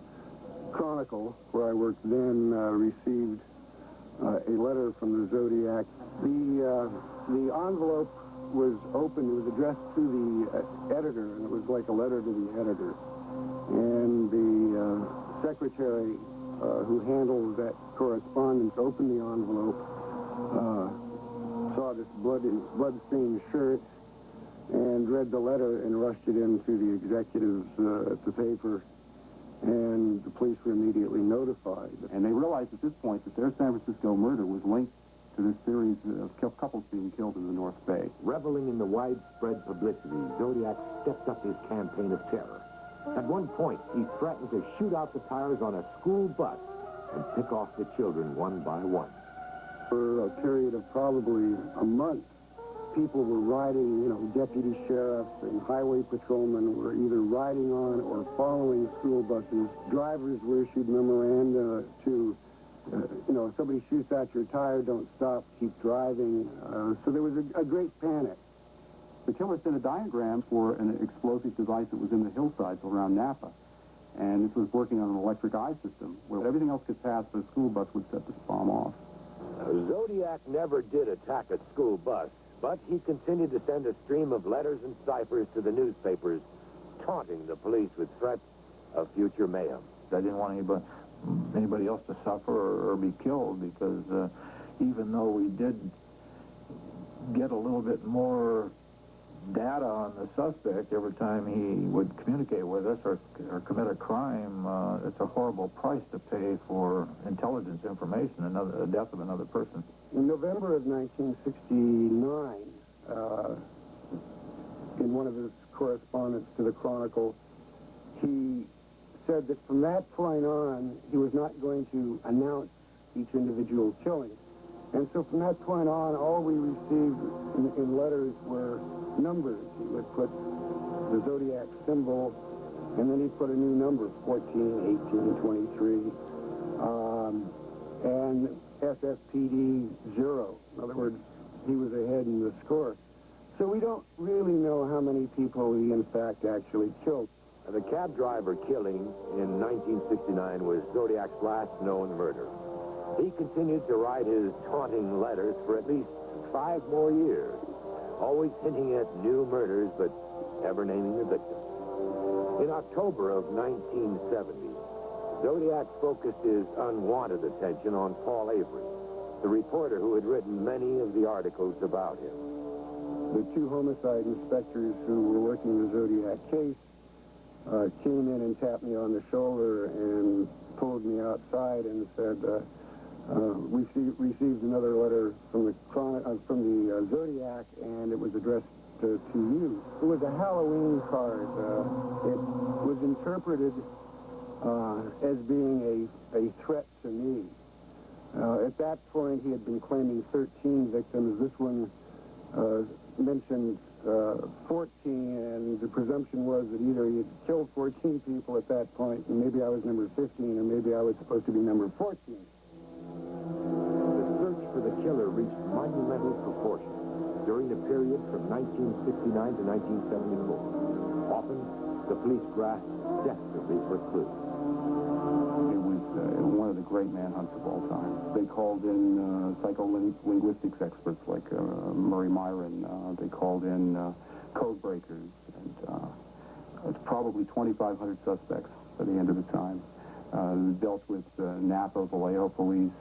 Chronicle, where I worked then, received a letter from the Zodiac. The envelope was open. It was addressed to the editor, and it was like a letter to the editor. And the secretary who handled that correspondence opened the envelope, saw this blood-stained shirt, and read the letter and rushed it into the executives at the paper, and the police were immediately notified. And they realized at this point that their San Francisco murder was linked to this series of couples being killed in the North Bay. Reveling in the widespread publicity, Zodiac stepped up his campaign of terror. At one point, he threatened to shoot out the tires on a school bus and pick off the children one by one. For a period of probably a month, people were riding, deputy sheriffs and highway patrolmen were either riding on or following school buses. Drivers were issued memoranda to, if somebody shoots out your tire, don't stop, keep driving. So there was a great panic. The killer sent a diagram for an explosive device that was in the hillsides around Napa. And this was working on an electric eye system where everything else could pass, but a school bus would set this bomb off. Zodiac never did attack a school bus, but he continued to send a stream of letters and ciphers to the newspapers, taunting the police with threats of future mayhem. I didn't want anybody else to suffer or be killed, because even though we did get a little bit more data on the suspect every time he would communicate with us or commit a crime, it's a horrible price to pay for intelligence information, the death of another person. In November of 1969, in one of his correspondence to the Chronicle, he said that from that point on, he was not going to announce each individual killing. And so from that point on, all we received in letters were numbers. He would put the Zodiac symbol, and then he'd put a new number, 14, 18, 23, and SFPD 0. In other words, he was ahead in the score. So we don't really know how many people he, in fact, actually killed. The cab driver killing in 1969 was Zodiac's last known murder. He continued to write his taunting letters for at least 5 more years, always hinting at new murders, but never naming the victim. In October of 1970, Zodiac focused his unwanted attention on Paul Avery, the reporter who had written many of the articles about him. The 2 homicide inspectors who were working the Zodiac case came in and tapped me on the shoulder and pulled me outside and said, we received another letter from the Zodiac, and it was addressed to you. It was a Halloween card. It was interpreted as being a threat to me. At that point, he had been claiming 13 victims. This one mentioned 14, and the presumption was that either he had killed 14 people at that point, and maybe I was number 15, or maybe I was supposed to be number 14. The search for the killer reached monumental proportions during the period from 1969 to 1974. Often, the police grasped desperately for clues. It was one of the great manhunts of all time. They called in psycholinguistics experts like Murray Myron. They called in code breakers. And it's probably 2,500 suspects by the end of the time. Dealt with Napa, Vallejo police,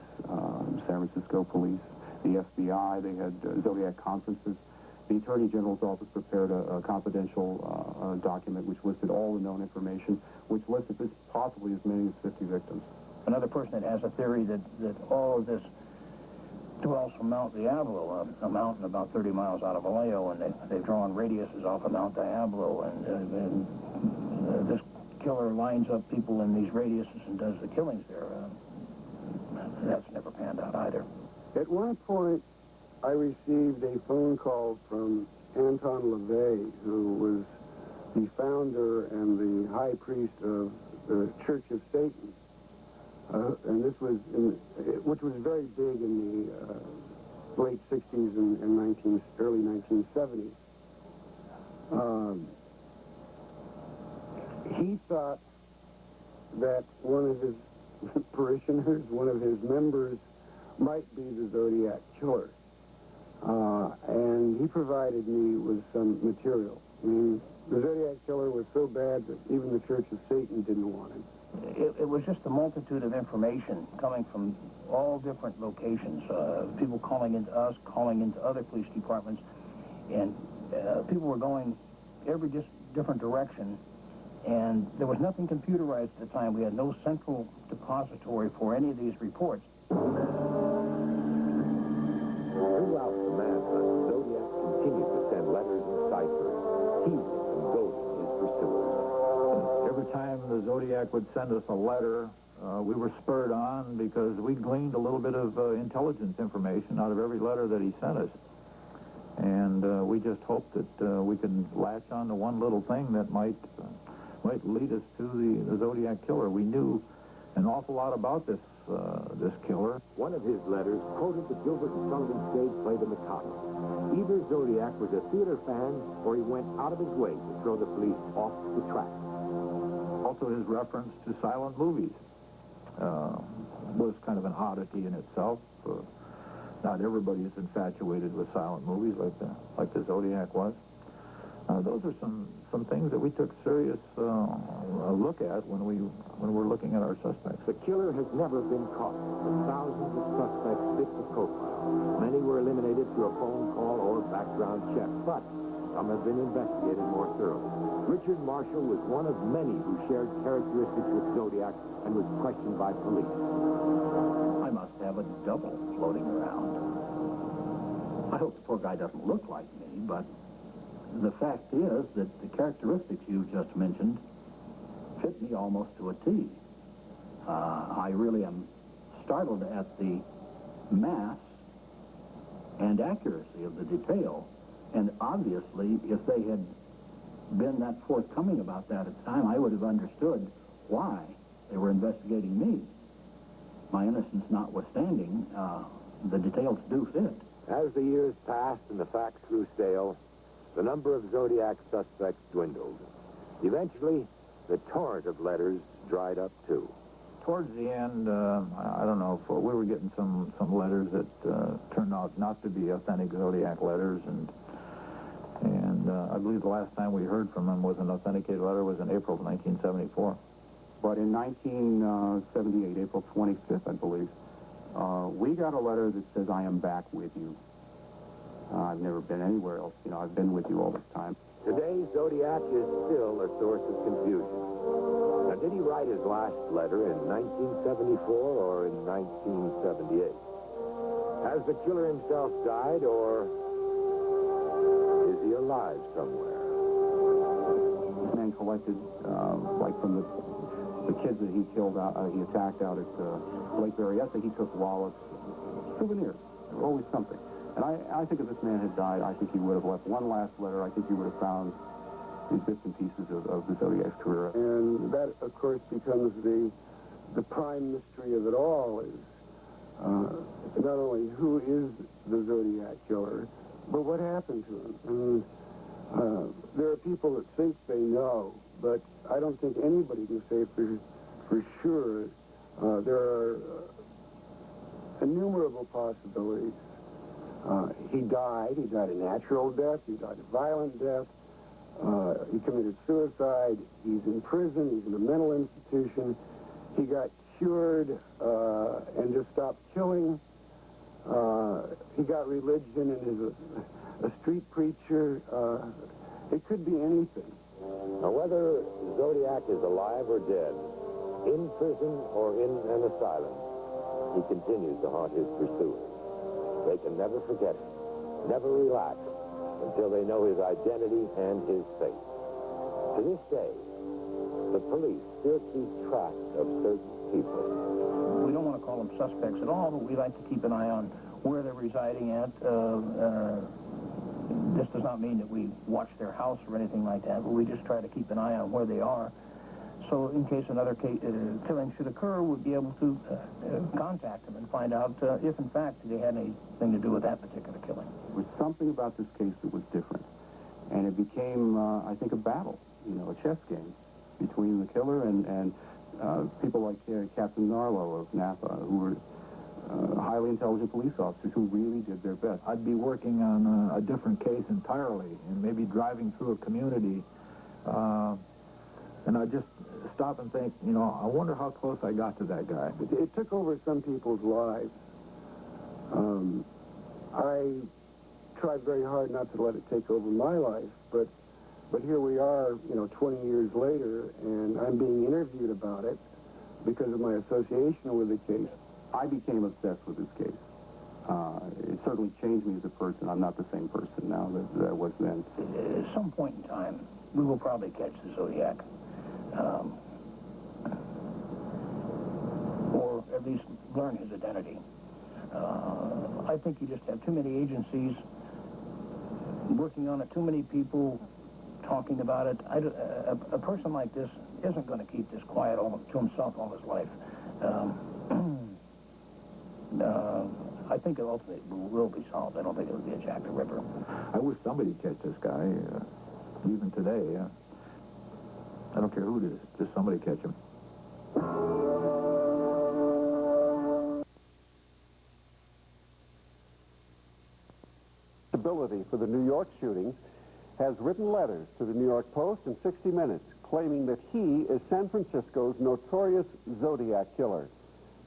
San Francisco police, the FBI. They had Zodiac conferences. The Attorney General's office prepared a confidential document which listed all the known information, which listed possibly as many as 50 victims. Another person that has a theory that all of this dwells from Mount Diablo, a mountain about 30 miles out of Vallejo, and they've drawn radiuses off of Mount Diablo, and this killer lines up people in these radiuses and does the killings there. That's never panned out either. At one point, I received a phone call from Anton LaVey, who was the founder and the high priest of the Church of Satan. And this was, which was very big in the late 60s and early 1970s. He thought that one of his parishioners, one of his members, might be the Zodiac killer. And he provided me with some material. I mean, the Zodiac killer was so bad that even the Church of Satan didn't want him. It was just a multitude of information coming from all different locations. People calling into us, calling into other police departments, and people were going every different direction. And there was nothing computerized at the time. We had no central depository for any of these reports. Throughout the manhunt, Zodiac continued to send letters and ciphers, teasing and goading his pursuers. Every time the Zodiac would send us a letter, we were spurred on because we gleaned a little bit of intelligence information out of every letter that he sent us. And we just hoped that we could latch on to one little thing that might lead us to the Zodiac killer. We knew an awful lot about this killer. One of his letters quoted the Gilbert and Sullivan stage play The Mikado. Either Zodiac was a theater fan or he went out of his way to throw the police off the track. Also, his reference to silent movies was kind of an oddity in itself. Not everybody is infatuated with silent movies like the Zodiac was. Those are some things that we took serious look at when we were looking at our suspects. The killer has never been caught, but thousands of suspects fit the profile. Many were eliminated through a phone call or background check, but some have been investigated more thoroughly. Richard Marshall was one of many who shared characteristics with Zodiac and was questioned by police. I must have a double floating around. I hope the poor guy doesn't look like me, but the fact is that the characteristics you just mentioned fit me almost to a T. I really am startled at the mass and accuracy of the detail. And obviously, if they had been that forthcoming about that at the time, I would have understood why they were investigating me. My innocence notwithstanding, the details do fit. As the years passed and the facts grew stale, the number of Zodiac suspects dwindled. Eventually, the torrent of letters dried up, too. Towards the end, I don't know, we were getting some letters that turned out not to be authentic Zodiac letters, and I believe the last time we heard from him with an authenticated letter was in April of 1974. But in 1978, April 25th, I believe, we got a letter that says, "I am back with you." I've never been anywhere else. You know, I've been with you all this time. Today, Zodiac is still a source of confusion. Now, did he write his last letter in 1974 or in 1978? Has the killer himself died, or is he alive somewhere? This man collected, like from the kids that he killed, he attacked out at Lake Berryessa, he took wallets, souvenirs. There were always something. And I think if this man had died, I think he would have left one last letter. I think he would have found these bits and pieces of the Zodiac's career. And that, of course, becomes the prime mystery of it all, is not only who is the Zodiac killer, but what happened to him. And there are people that think they know, but I don't think anybody can say for sure. There are innumerable possibilities. He died a natural death, he died a violent death, he committed suicide, he's in prison, he's in a mental institution, he got cured and just stopped killing, he got religion and is a street preacher. It could be anything. Now, whether Zodiac is alive or dead, in prison or in an asylum, he continues to haunt his pursuers. They can never forget him, never relax until they know his identity and his fate. To this day, the police still keep track of certain people. We don't want to call them suspects at all, but we like to keep an eye on where they're residing at. This does not mean that we watch their house or anything like that, but we just try to keep an eye on where they are. So in case another killing should occur, we'd be able to contact them and find out if, in fact, they had anything to do with that particular killing. There was something about this case that was different. And it became, I think, a battle, you know, a chess game between the killer and people like Captain Narlow of Napa, who were highly intelligent police officers who really did their best. I'd be working on a different case entirely, and maybe driving through a community, and I'd just stop and think, you know, I wonder how close I got to that guy. It took over some people's lives. I tried very hard not to let it take over my life, but here we are, you know, 20 years later, and I'm being interviewed about it because of my association with the case. I became obsessed with this case. It certainly changed me as a person. I'm not the same person now that I was then. At some point in time, we will probably catch the Zodiac. Or at least learn his identity. I think you just have too many agencies working on it, too many people talking about it. A person like this isn't going to keep this quiet to himself all his life. I think it ultimately will be solved. I don't think it will be a Jack the Ripper. I wish somebody'd catch this guy, even today. I don't care who it is, just somebody catch him. Responsibility for the New York shootings has written letters to the New York Post and 60 Minutes claiming that he is San Francisco's notorious Zodiac killer.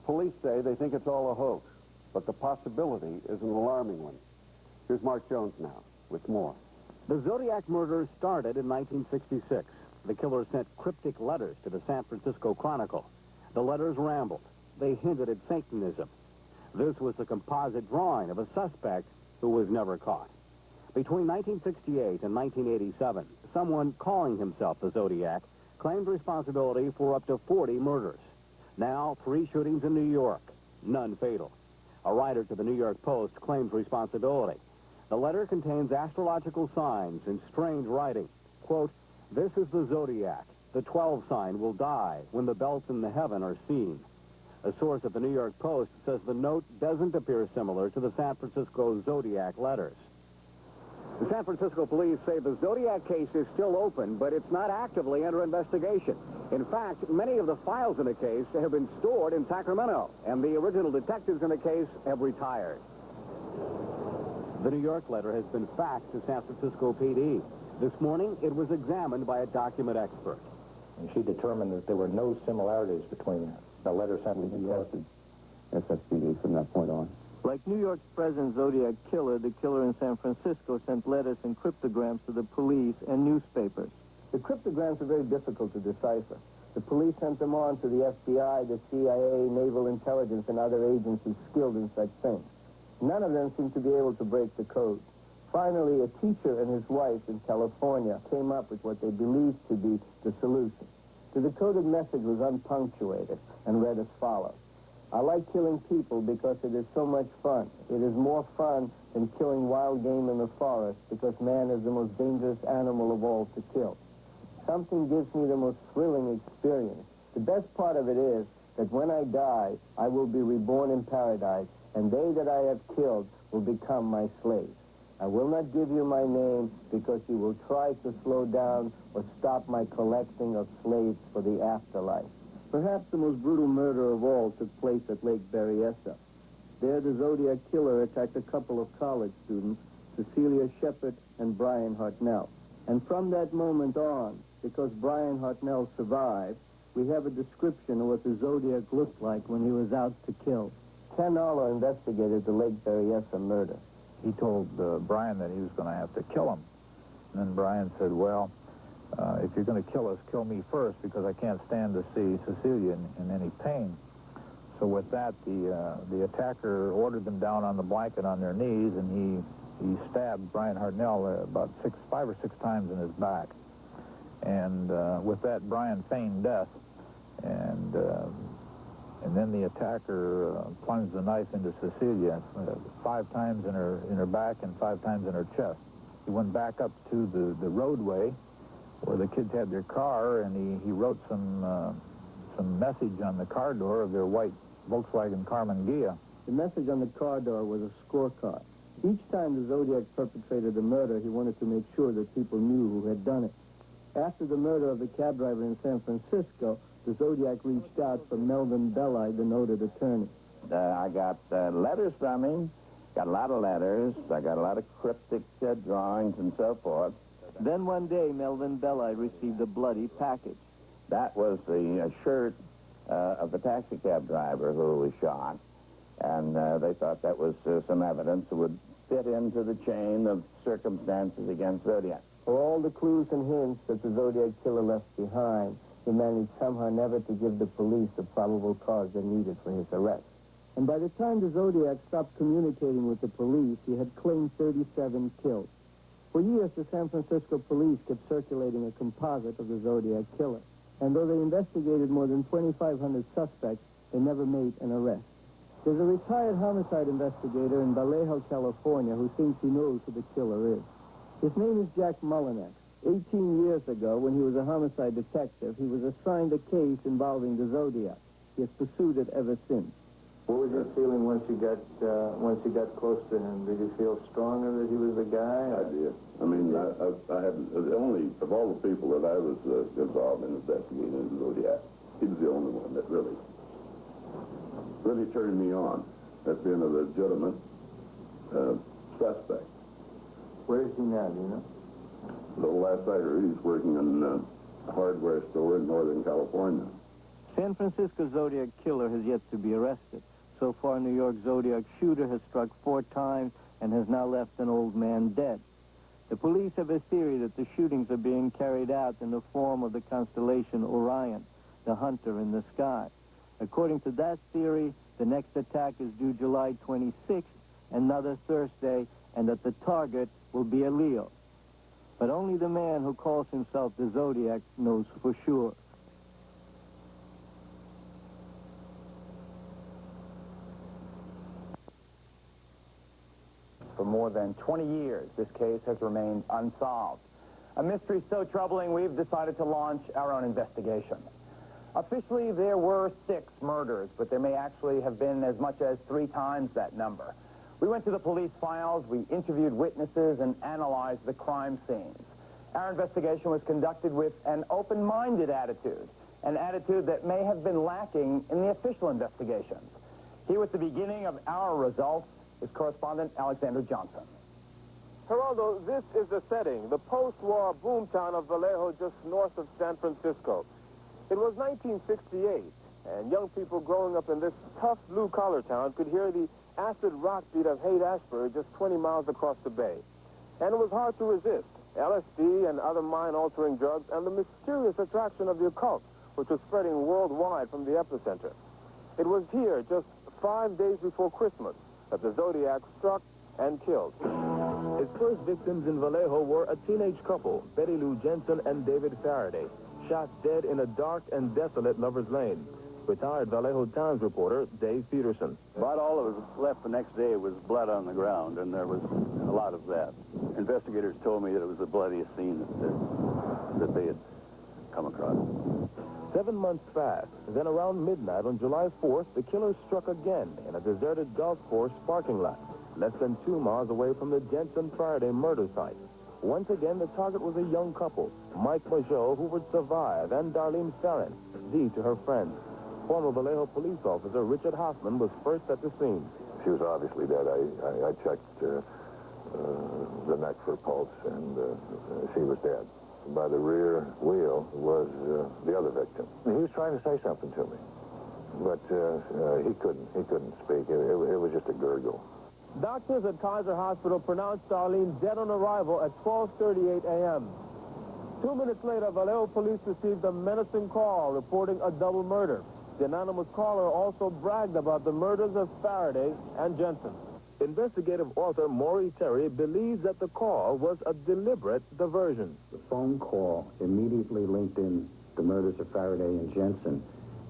Police say they think it's all a hoax, but the possibility is an alarming one. Here's Mark Jones now with more. The Zodiac murders started in 1966. The killer sent cryptic letters to the San Francisco Chronicle. The letters rambled. They hinted at Satanism. This was a composite drawing of a suspect who was never caught. Between 1968 and 1987, someone calling himself the Zodiac claimed responsibility for up to 40 murders. Now, 3 shootings in New York, none fatal. A writer to the New York Post claims responsibility. The letter contains astrological signs in strange writing. Quote, "This is the Zodiac. The 12 sign will die when the belts in the heaven are seen." A source at the New York Post says the note doesn't appear similar to the San Francisco Zodiac letters. The San Francisco police say the Zodiac case is still open, but it's not actively under investigation. In fact, many of the files in the case have been stored in Sacramento, and the original detectives in the case have retired. The New York letter has been faxed to San Francisco PD. This morning, it was examined by a document expert. And she determined that there were no similarities between the letter sent and the tested. SFPD from that point on. Like New York's present Zodiac killer, the killer in San Francisco sent letters and cryptograms to the police and newspapers. The cryptograms are very difficult to decipher. The police sent them on to the FBI, the CIA, Naval Intelligence, and other agencies skilled in such things. None of them seemed to be able to break the code. Finally, a teacher and his wife in California came up with what they believed to be the solution. The decoded message was unpunctuated and read as follows. I like killing people because it is so much fun. It is more fun than killing wild game in the forest because man is the most dangerous animal of all to kill. Something gives me the most thrilling experience. The best part of it is that when I die, I will be reborn in paradise, and they that I have killed will become my slaves. I will not give you my name because you will try to slow down or stop my collecting of slaves for the afterlife. Perhaps the most brutal murder of all took place at Lake Berryessa. There, the Zodiac killer attacked a couple of college students, Cecilia Shepard and Brian Hartnell. And from that moment on, because Brian Hartnell survived, we have a description of what the Zodiac looked like when he was out to kill. Ken Arlo investigated the Lake Berryessa murder. He told Brian that he was going to have to kill him. And then Brian said, well, if you're going to kill us, kill me first, because I can't stand to see Cecilia in any pain. So with that, the attacker ordered them down on the blanket on their knees, and he stabbed Brian Hartnell about 5 or 6 times in his back. And with that, Brian feigned death, and then the attacker plunged the knife into Cecilia 5 times in her back and 5 times in her chest. He went back up to the roadway where the kids had their car, and he wrote some message on the car door of their white Volkswagen Carmen Ghia. The message on the car door was a scorecard. Each time the Zodiac perpetrated a murder, he wanted to make sure that people knew who had done it. After the murder of the cab driver in San Francisco, the Zodiac reached out for Melvin Belli, the noted attorney. I got letters from him, got a lot of letters. I got a lot of cryptic drawings and so forth. Then one day, Melvin Belli received a bloody package. That was the shirt of the taxi cab driver who was shot, and they thought that was some evidence that would fit into the chain of circumstances against Zodiac. For all the clues and hints that the Zodiac killer left behind, he managed somehow never to give the police the probable cause they needed for his arrest. And by the time the Zodiac stopped communicating with the police, he had claimed 37 kills. For years, the San Francisco police kept circulating a composite of the Zodiac killer. And though they investigated more than 2,500 suspects, they never made an arrest. There's a retired homicide investigator in Vallejo, California, who thinks he knows who the killer is. His name is Jack Mullinex. 18 years ago, when he was a homicide detective, he was assigned a case involving the Zodiac. He has pursued it ever since. What was your feeling once you got close to him? Did you feel stronger that he was the guy? I did. I mean, I had only of all the people that I was involved in investigating the Zodiac, he was the only one that really turned me on as being a legitimate suspect. Where is he now? Do you know? The last I heard, he's working in a hardware store in Northern California. San Francisco Zodiac killer has yet to be arrested. So far, New York Zodiac shooter has struck 4 times and has now left an old man dead. The police have a theory that the shootings are being carried out in the form of the constellation Orion, the hunter in the sky. According to that theory, the next attack is due July 26th, another Thursday, and that the target will be a Leo. But only the man who calls himself the Zodiac knows for sure. For more than 20 years, this case has remained unsolved. A mystery so troubling, we've decided to launch our own investigation. Officially, there were 6 murders, but there may actually have been as much as 3 times that number. We went to the police files, we interviewed witnesses, and analyzed the crime scenes. Our investigation was conducted with an open-minded attitude, an attitude that may have been lacking in the official investigations. Here at the beginning of our results is correspondent Alexander Johnson. Geraldo, this is the setting, the post-war boomtown of Vallejo just north of San Francisco. It was 1968, and young people growing up in this tough blue-collar town could hear the acid rock beat of Haight-Ashbury just 20 miles across the bay. And it was hard to resist LSD and other mind-altering drugs and the mysterious attraction of the occult, which was spreading worldwide from the epicenter. It was here, just 5 days before Christmas, that the Zodiac struck and killed. Its first victims in Vallejo were a teenage couple, Betty Lou Jensen and David Faraday, shot dead in a dark and desolate Lover's Lane. Retired Vallejo Times reporter Dave Peterson. About all that was left the next day was blood on the ground, and there was a lot of that. Investigators told me that it was the bloodiest scene that they had come across. 7 months passed. Then around midnight on July 4th, the killer struck again in a deserted golf course parking lot, less than 2 miles away from the Jensen-Faraday murder site. Once again, the target was a young couple, Mike Pajot, who would survive, and Darlene Ferrin, due to her friend. Former Vallejo police officer Richard Hoffman was first at the scene. She was obviously dead. I checked the neck for pulse, and she was dead. By the rear wheel was the other victim. He was trying to say something to me, but he couldn't speak. It was just a gurgle. Doctors at Kaiser Hospital pronounced Darlene dead on arrival at 12:38 a.m. 2 minutes later, Vallejo police received a menacing call reporting a double murder. The anonymous caller also bragged about the murders of Faraday and Jensen. Investigative author Maury Terry believes that the call was a deliberate diversion. The phone call immediately linked in the murders of Faraday and Jensen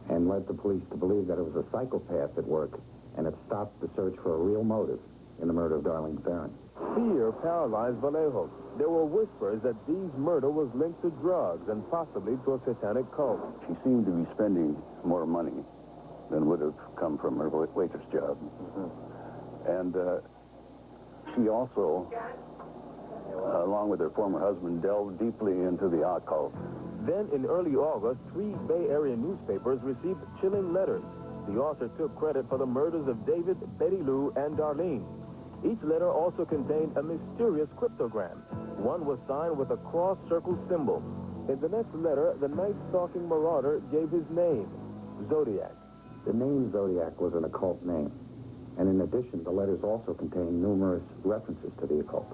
and led the police to believe that it was a psychopath at work, and it stopped the search for a real motive in the murder of Darlene Ferrin. Fear paralyzed Vallejo. There were whispers that Dee's murder was linked to drugs and possibly to a satanic cult. She seemed to be spending more money than would have come from her waitress job. And she also, along with her former husband, delved deeply into the occult. Then, in early August, 3 Bay Area newspapers received chilling letters. The author took credit for the murders of David, Betty Lou, and Darlene. Each letter also contained a mysterious cryptogram. One was signed with a cross-circle symbol. In the next letter, the night-stalking marauder gave his name, Zodiac. The name Zodiac was an occult name. And in addition, the letters also contain numerous references to the occult.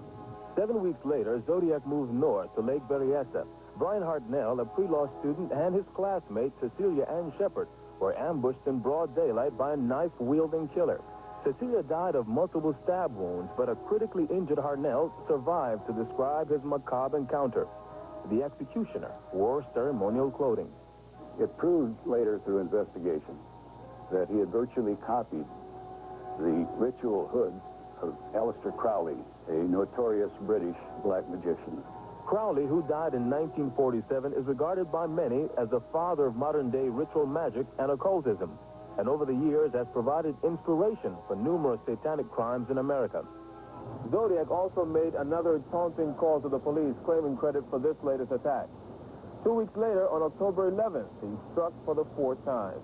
7 weeks later, Zodiac moved north to Lake Berryessa. Brian Hartnell, a pre-law student, and his classmate, Cecilia Ann Shepard, were ambushed in broad daylight by a knife-wielding killer. Cecilia died of multiple stab wounds, but a critically injured Hartnell survived to describe his macabre encounter. The executioner wore ceremonial clothing. It proved later through investigation that he had virtually copied the ritual hood of Aleister Crowley, a notorious British black magician. Crowley, who died in 1947, is regarded by many as the father of modern-day ritual magic and occultism, and over the years has provided inspiration for numerous satanic crimes in America. Zodiac also made another taunting call to the police, claiming credit for this latest attack. 2 weeks later, on October 11th, he struck for the 4th time.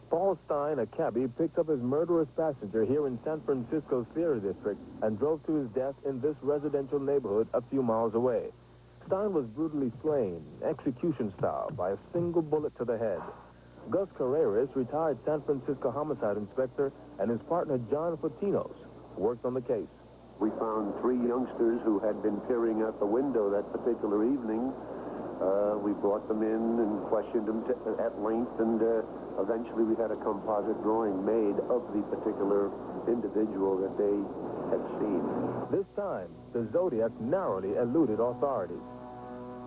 Paul Stein, a cabbie, picked up his murderous passenger here in San Francisco's Theater District and drove to his death in this residential neighborhood a few miles away. Stein was brutally slain, execution style, by a single bullet to the head. Gus Carreras, retired San Francisco homicide inspector, and his partner John Fortinos worked on the case. We found 3 youngsters who had been peering out the window that particular evening. We brought them in and questioned them at length, and eventually we had a composite drawing made of the particular individual that they had seen. This time, the Zodiac narrowly eluded authorities.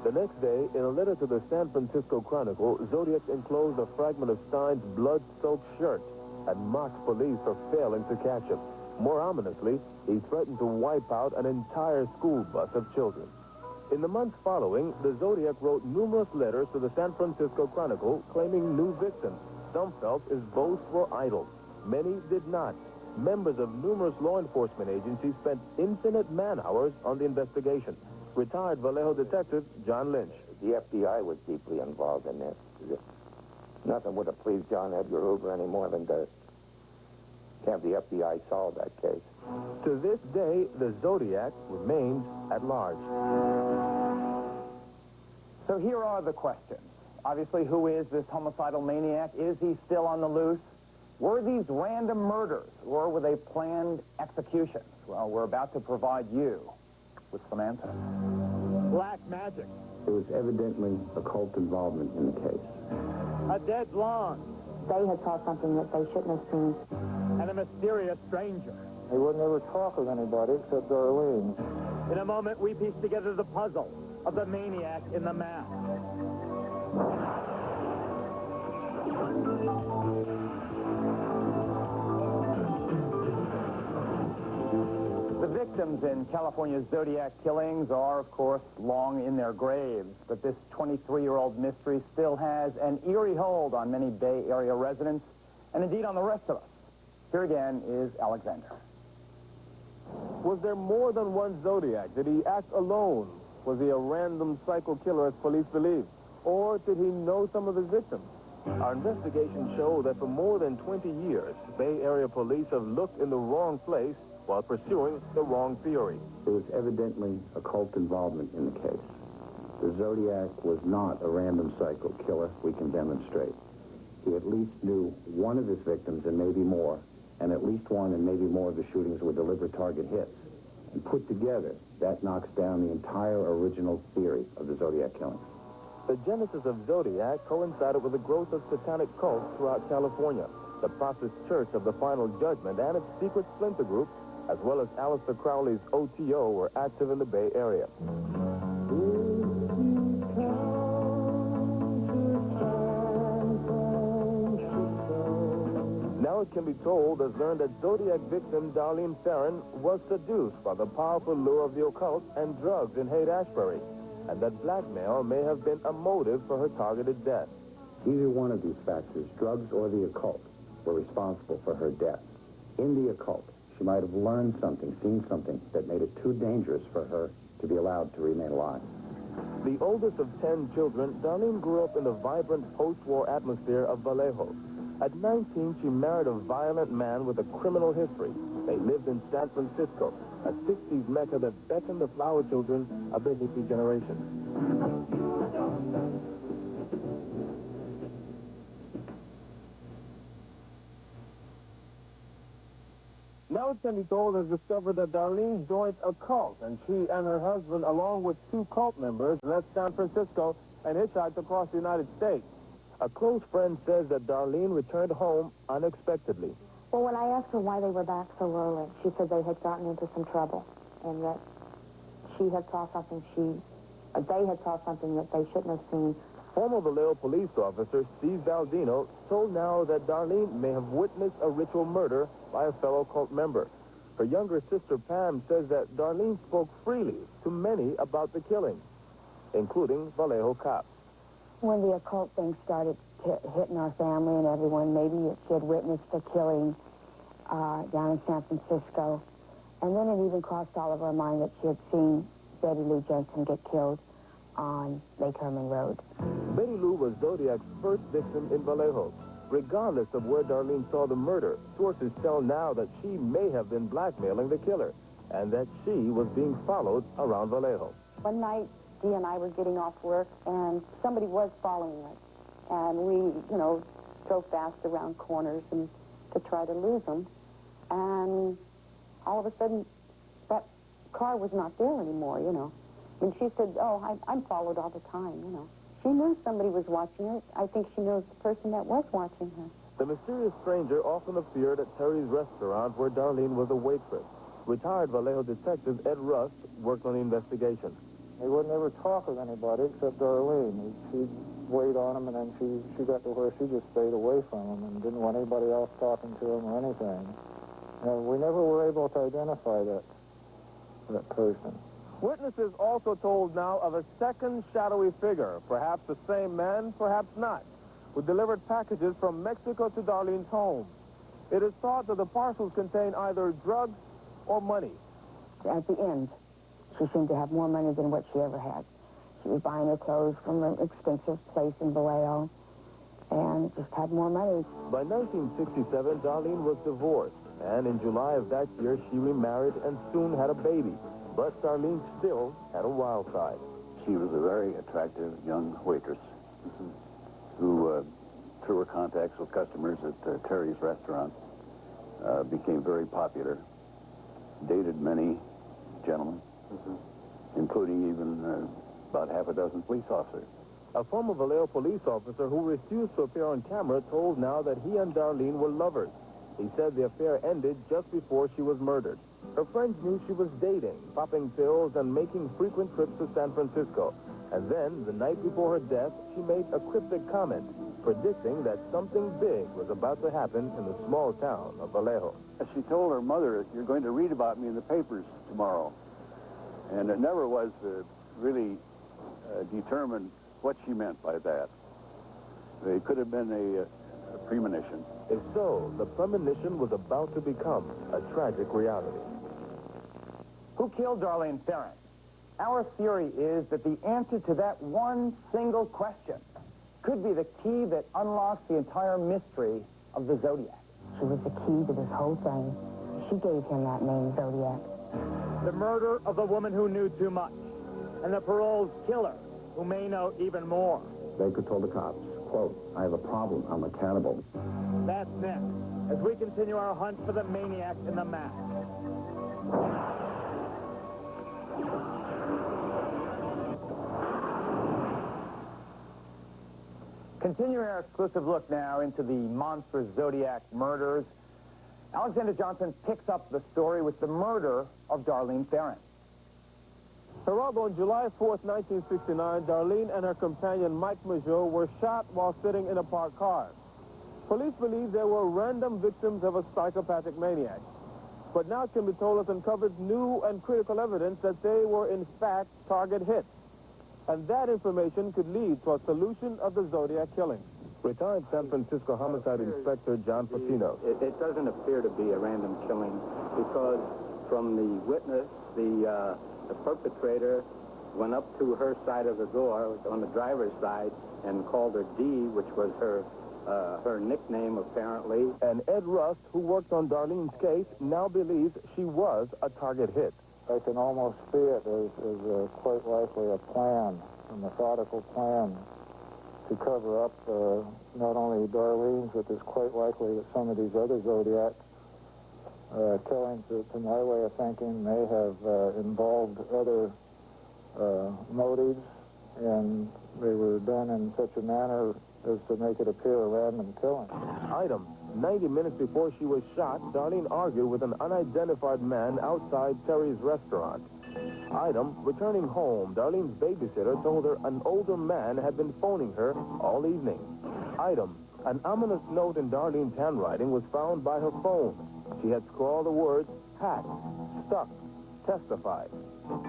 The next day, in a letter to the San Francisco Chronicle, Zodiac enclosed a fragment of Stein's blood-soaked shirt and mocked police for failing to catch him. More ominously, he threatened to wipe out an entire school bus of children. In the months following, the Zodiac wrote numerous letters to the San Francisco Chronicle claiming new victims. Some felt his boasts were idle. Many did not. Members of numerous law enforcement agencies spent infinite man-hours on the investigation. Retired Vallejo detective John Lynch. The FBI was deeply involved in this. Nothing would have pleased John Edgar Hoover any more than this. Can't the FBI solve that case? To this day, the Zodiac remains at large. So here are the questions. Obviously, who is this homicidal maniac? Is he still on the loose? Were these random murders, or were they planned executions? Well, we're about to provide you with some answers. Black magic. There was evidently occult involvement in the case. A dead blonde. They had saw something that they shouldn't have seen. And a mysterious stranger. He wouldn't ever talk with anybody except Darlene. In a moment, we piece together the puzzle of the maniac in the mask. The victims in California's Zodiac killings are, of course, long in their graves, but this 23-year-old mystery still has an eerie hold on many Bay Area residents, and indeed on the rest of us. Here again is Alexander. Was there more than one Zodiac? Did he act alone? Was he a random psycho killer, as police believe? Or did he know some of his victims? Our investigations show that for more than 20 years, Bay Area police have looked in the wrong place while pursuing the wrong theory. There was evidently occult involvement in the case. The Zodiac was not a random psycho killer, we can demonstrate. He at least knew one of his victims and maybe more, and at least one and maybe more of the shootings were deliberate target hits. And put together, that knocks down the entire original theory of the Zodiac killing. The genesis of Zodiac coincided with the growth of satanic cults throughout California. The Prophet's Church of the Final Judgment and its secret splinter group, as well as Aleister Crowley's OTO, were active in the Bay Area. Now it can be told, as learned that Zodiac victim Darlene Ferrin was seduced by the powerful lure of the occult and drugs in Haight-Ashbury, and that blackmail may have been a motive for her targeted death. Either one of these factors, drugs or the occult, were responsible for her death. In the occult, she might have learned something, seen something that made it too dangerous for her to be allowed to remain alive. The oldest of 10 children, Darlene grew up in the vibrant post-war atmosphere of Vallejo. At 19, she married a violent man with a criminal history. They lived in San Francisco, a 60s mecca that beckoned the flower children of the hippie generation. Now it can be told has discovered that Darlene joined a cult, and she and her husband, along with 2 cult members, left San Francisco and hitchhiked across the United States. A close friend says that Darlene returned home unexpectedly. Well, when I asked her why they were back so early, she said they had gotten into some trouble, and that she had saw something they had saw something that they shouldn't have seen. Former Vallejo police officer Steve Baldino told Now that Darlene may have witnessed a ritual murder by a fellow cult member. Her younger sister Pam says that Darlene spoke freely to many about the killing, including Vallejo cops. When the occult thing started hitting our family and everyone, maybe she had witnessed a killing down in San Francisco. And then it even crossed all of our mind that she had seen Betty Lou Jensen get killed on Lake Herman Road. Betty Lou was Zodiac's first victim in Vallejo. Regardless of where Darlene saw the murder, sources tell Now that she may have been blackmailing the killer and that she was being followed around Vallejo. One night, Dee and I were getting off work, and somebody was following us. And we, drove fast around corners and to try to lose them. And all of a sudden, that car was not there anymore, And she said, I'm followed all the time, She knew somebody was watching her. I think she knows the person that was watching her. The mysterious stranger often appeared at Terry's restaurant where Darlene was a waitress. Retired Vallejo detective Ed Rust worked on the investigation. He wouldn't ever talk with anybody except Darlene. She'd wait on him, and then she got to where she just stayed away from him and didn't want anybody else talking to him or anything. And we never were able to identify that person. Witnesses also told now of a second shadowy figure, perhaps the same man, perhaps not, who delivered packages from Mexico to Darlene's home. It is thought that the parcels contain either drugs or money. At the end, she seemed to have more money than what she ever had. She was buying her clothes from an expensive place in Vallejo and just had more money. By 1967, Darlene was divorced, and in July of that year, she remarried and soon had a baby. But Darlene still had a wild side. She was a very attractive young waitress who, through her contacts with customers at Terry's restaurant, became very popular, dated many gentlemen, including even about half a dozen police officers. A former Vallejo police officer who refused to appear on camera told now that he and Darlene were lovers. He said the affair ended just before she was murdered. Her friends knew she was dating, popping pills, and making frequent trips to San Francisco. And then, the night before her death, she made a cryptic comment, predicting that something big was about to happen in the small town of Vallejo. She told her mother, "You're going to read about me in the papers tomorrow." And it never was really determined what she meant by that. It could have been a premonition. If so, the premonition was about to become a tragic reality. Who killed Darlene Ferrin? Our theory is that the answer to that one single question could be the key that unlocks the entire mystery of the Zodiac. She was the key to this whole thing. She gave him that name, Zodiac. The murder of the woman who knew too much, and the parole's killer, who may know even more. Baker told the cops, quote, "I have a problem. I'm a cannibal." That's next, as we continue our hunt for the maniac in the mask. Continuing our exclusive look now into the monstrous Zodiac murders, Alexander Johnson picks up the story with the murder of Darlene Ferrin. Geraldo, on July 4th, 1969, Darlene and her companion Mike Majot were shot while sitting in a parked car. Police believe they were random victims of a psychopathic maniac. But now it can be told has uncovered new and critical evidence that they were in fact target hits. And that information could lead to a solution of the Zodiac killing. Retired San Francisco Homicide Inspector John Pacino. It doesn't appear to be a random killing because from the witness, the perpetrator went up to her side of the door on the driver's side and called her D, which was her nickname, apparently. And Ed Rust, who worked on Darlene's case, now believes she was a target hit. I can almost see it as quite likely a plan, a methodical plan to cover up not only Darlene's, but it's quite likely that some of these other Zodiac killings, to my way of thinking, may have involved other motives, and they were done in such a manner as to make it appear a random killing. Item: 90 minutes before she was shot, Darlene argued with an unidentified man outside Terry's restaurant. Item: returning home, Darlene's babysitter told her an older man had been phoning her all evening. Item: an ominous note in Darlene's handwriting was found by her phone. She had scrawled the words, "hacked, stuck, testified."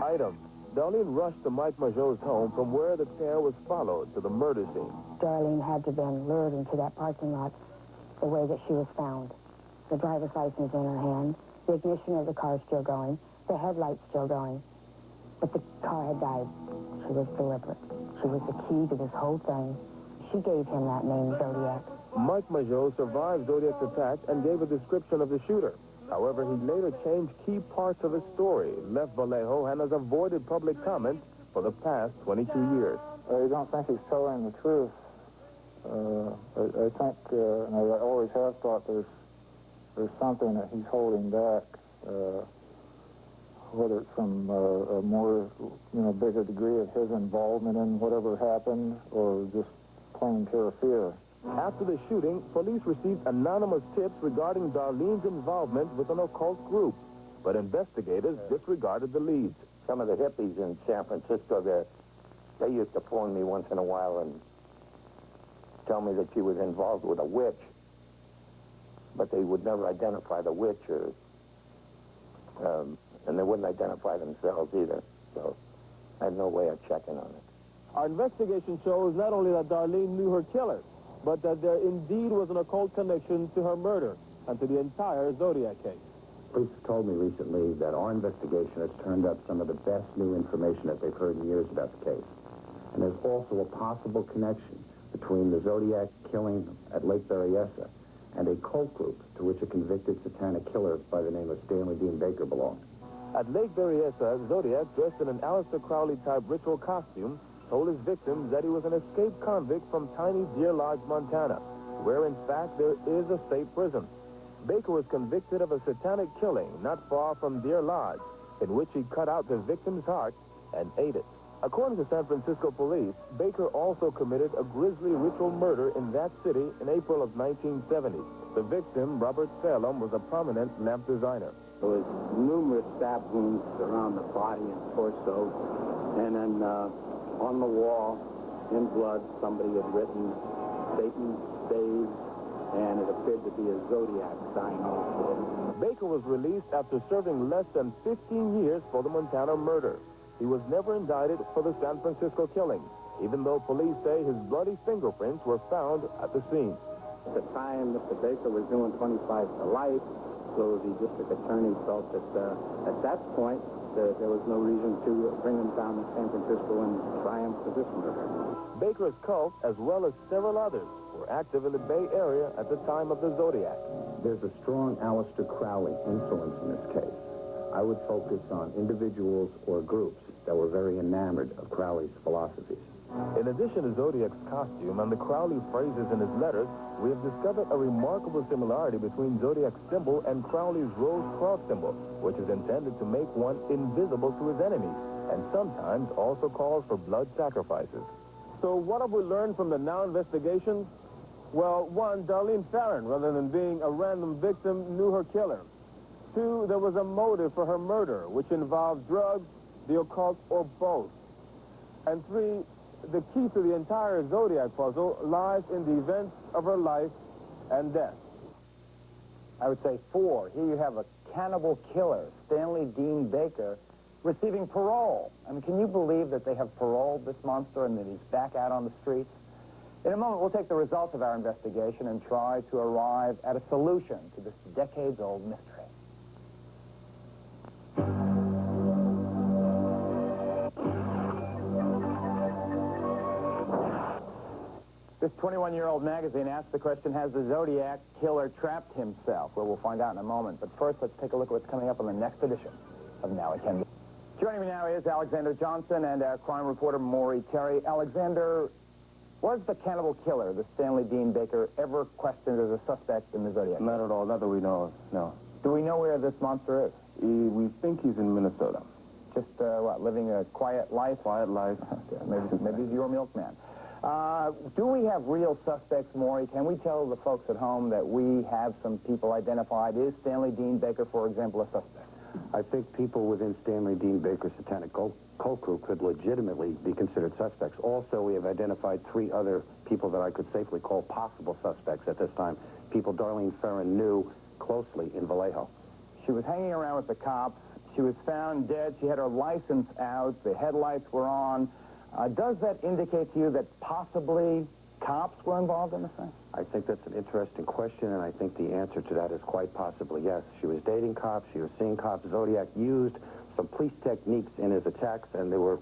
Item: Darlene rushed to Mike Majot's home, from where the pair was followed to the murder scene. Darlene had to have been lured into that parking lot the way that she was found. The driver's license in her hand, the ignition of the car still going, the headlights still going. But the car had died. She was deliberate. She was the key to this whole thing. She gave him that name, Zodiac. Mike Majot survived Zodiac's attack and gave a description of the shooter. However, he later changed key parts of his story, left Vallejo, and has avoided public comment for the past 22 years. I don't think he's telling the truth. I think, and I always have thought there's something that he's holding back, whether it's from a more, bigger degree of his involvement in whatever happened, or just plain pure fear. After the shooting, police received anonymous tips regarding Darlene's involvement with an occult group. but investigators disregarded the leads. Some of the hippies in San Francisco, they used to phone me once in a while and tell me that she was involved with a witch, but they would never identify the witch, and they wouldn't identify themselves either, so I had no way of checking on it. Our investigation shows not only that Darlene knew her killer, but that there indeed was an occult connection to her murder and to the entire Zodiac case. Police told me recently that our investigation has turned up some of the best new information that they've heard in years about the case. And there's also a possible connection between the Zodiac killing at Lake Berryessa and a cult group to which a convicted satanic killer by the name of Stanley Dean Baker belonged. At Lake Berryessa, Zodiac, dressed in an Aleister Crowley-type ritual costume, told his victims that he was an escaped convict from tiny Deer Lodge, Montana, where in fact there is a state prison. Baker was convicted of a satanic killing not far from Deer Lodge, in which he cut out the victim's heart and ate it. According to San Francisco police, Baker also committed a grisly ritual murder in that city in April of 1970. The victim, Robert Salem, was a prominent lamp designer. There was numerous stab wounds around the body and torso, and then on the wall, in blood, somebody had written, "Satan saves," and it appeared to be a Zodiac sign also. Baker was released after serving less than 15 years for the Montana murder. He was never indicted for the San Francisco killing, even though police say his bloody fingerprints were found at the scene. At the time, Mr. Baker was doing 25 to life, so the district attorney felt that at that point, there was no reason to bring him down to San Francisco and try him for this murder. Baker's cult, as well as several others, were active in the Bay Area at the time of the Zodiac. There's a strong Aleister Crowley influence in this case. I would focus on individuals or groups that were very enamored of Crowley's philosophies. In addition to Zodiac's costume and the Crowley phrases in his letters, we have discovered a remarkable similarity between Zodiac's symbol and Crowley's rose cross symbol, which is intended to make one invisible to his enemies, and sometimes also calls for blood sacrifices. So what have we learned from the now investigation? Well, one, Darlene Farron, rather than being a random victim, knew her killer. Two, there was a motive for her murder, which involved drugs, the occult, or both. And three, the key to the entire Zodiac puzzle lies in the events of her life and death. I would say 4. Here you have a cannibal killer, Stanley Dean Baker, receiving parole. I mean, can you believe that they have paroled this monster and that he's back out on the streets? In a moment, we'll take the results of our investigation and try to arrive at a solution to this decades-old mystery. This 21-year-old magazine asked the question, has the Zodiac killer trapped himself? Well, we'll find out in a moment. But first, let's take a look at what's coming up on the next edition of Now It Can Be. Joining me now is Alexander Johnson and our crime reporter, Maury Terry. Alexander, was the cannibal killer, the Stanley Dean Baker, ever questioned as a suspect in the Zodiac? Not at all. Not that we know of, no. Do we know where this monster is? We think he's in Minnesota. Just, what, living a quiet life? Quiet life. Okay, maybe he's your milkman. Do we have real suspects, Maury? Can we tell the folks at home that we have some people identified? Is Stanley Dean Baker, for example, a suspect? I think people within Stanley Dean Baker's satanic cult group could legitimately be considered suspects. Also, we have identified 3 other people that I could safely call possible suspects at this time, people Darlene Farron knew closely in Vallejo. She was hanging around with the cops. She was found dead. She had her license out. The headlights were on. Does that indicate to you that possibly cops were involved in the thing? I think that's an interesting question, and I think the answer to that is quite possibly yes. She was dating cops. She was seeing cops. Zodiac used some police techniques in his attacks, and there was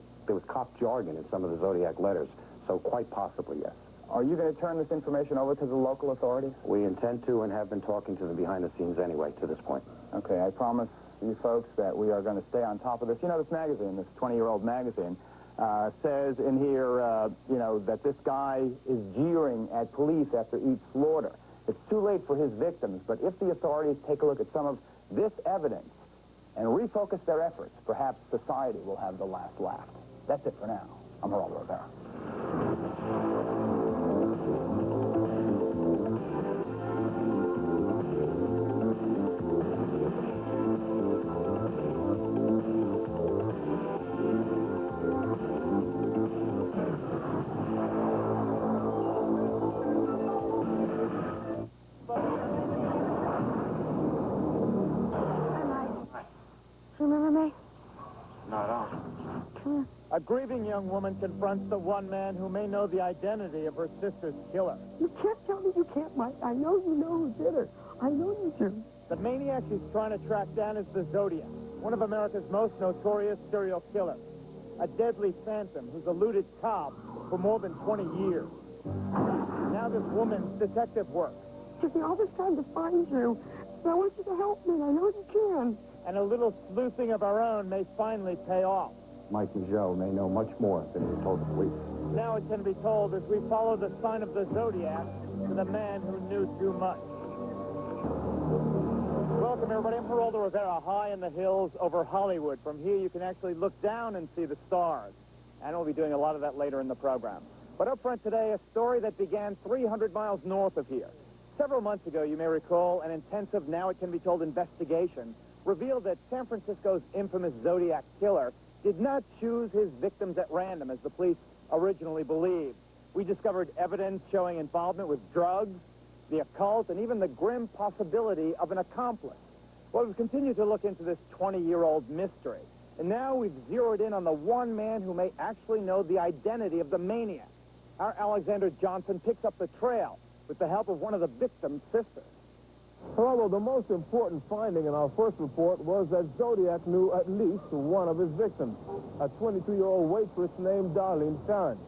cop jargon in some of the Zodiac letters. So quite possibly, yes. Are you going to turn this information over to the local authorities? We intend to and have been talking to them behind the scenes anyway to this point. Okay, I promise you folks that we are going to stay on top of this. You know, this magazine, this 20-year-old magazine, says in here, that this guy is jeering at police after each slaughter. It's too late for his victims, but if the authorities take a look at some of this evidence and refocus their efforts, perhaps society will have the last laugh. That's it for now. I'm Geraldo Rivera. grieving young woman confronts the one man who may know the identity of her sister's killer. You can't tell me you can't, Mike. I know you know who did her. I know you do. The maniac she's trying to track down is the Zodiac, one of America's most notorious serial killers. A deadly phantom who's eluded cops for more than 20 years. Now this woman's detective work. It took me all this time to find you. And I want you to help me. I know you can. And a little sleuthing of our own may finally pay off. Mike Mageau may know much more than he told the police. Now it can be told as we follow the sign of the Zodiac to the man who knew too much. Welcome, everybody. I'm Geraldo Rivera, high in the hills over Hollywood. From here, you can actually look down and see the stars. And we'll be doing a lot of that later in the program. But up front today, a story that began 300 miles north of here. Several months ago, you may recall, an intensive, now it can be told, investigation revealed that San Francisco's infamous Zodiac killer did not choose his victims at random, as the police originally believed. We discovered evidence showing involvement with drugs, the occult, and even the grim possibility of an accomplice. Well, we've continued to look into this 20-year-old mystery. And now we've zeroed in on the one man who may actually know the identity of the maniac. Our Alexander Johnson picks up the trail with the help of one of the victim's sisters. Geraldo, the most important finding in our first report was that Zodiac knew at least one of his victims, a 22-year-old waitress named Darlene Farron.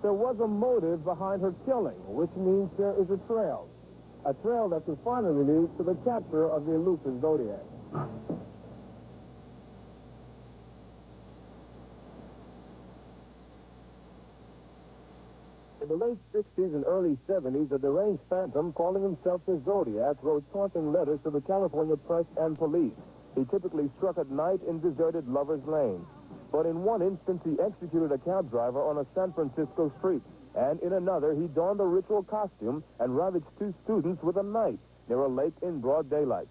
There was a motive behind her killing, which means there is a trail that could finally lead to the capture of the elusive Zodiac. In the late 60s and early 70s, a deranged phantom calling himself the Zodiac wrote taunting letters to the California press and police. He typically struck at night in deserted Lover's Lane. But in one instance, he executed a cab driver on a San Francisco street. And in another, he donned a ritual costume and ravaged 2 students with a knife near a lake in broad daylight.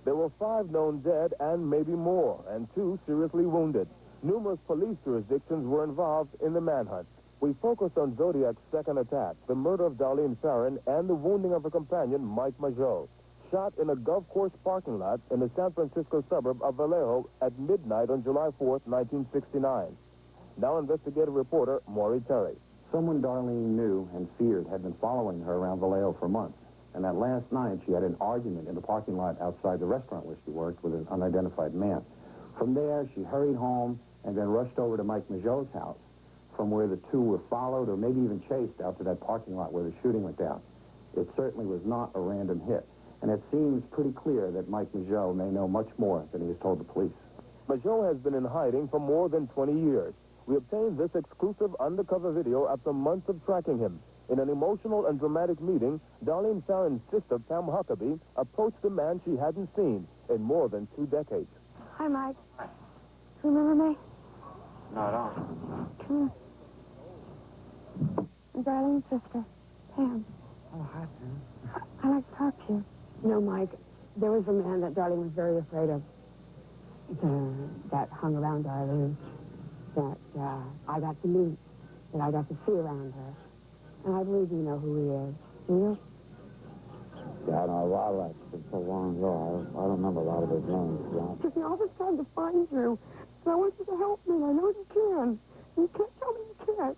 There were 5 known dead and maybe more, and 2 seriously wounded. Numerous police jurisdictions were involved in the manhunt. We focused on Zodiac's second attack, the murder of Darlene Farron, and the wounding of her companion, Mike Mageau, shot in a golf course parking lot in the San Francisco suburb of Vallejo at midnight on July 4th, 1969. Now investigative reporter Maury Terry. Someone Darlene knew and feared had been following her around Vallejo for months. And that last night, she had an argument in the parking lot outside the restaurant where she worked with an unidentified man. From there, she hurried home and then rushed over to Mike Mageau's house, from where the 2 were followed or maybe even chased out to that parking lot where the shooting went down. It certainly was not a random hit. And it seems pretty clear that Mike Mageau may know much more than he has told the police. Mageau has been in hiding for more than 20 years. We obtained this exclusive undercover video after months of tracking him. In an emotional and dramatic meeting, Darlene Farron's sister, Pam Huckabee, approached a man she hadn't seen in more than 2 decades. Hi, Mike. Remember me? No, I don't. Come here. I'm Darlene's sister, Pam. Oh, hi, Pam. I'd like to talk to you. You know, Mike, there was a man that Darlene was very afraid of. That hung around Darlene. That I got to meet. That I got to see around her. And I believe you know who he is. Do you? Yeah, I know a lot of that. It's so long ago. I don't remember a lot of his names, to be honest. It took me all this time to find you. And I want you to help me. I know you can. You can't tell me you can't.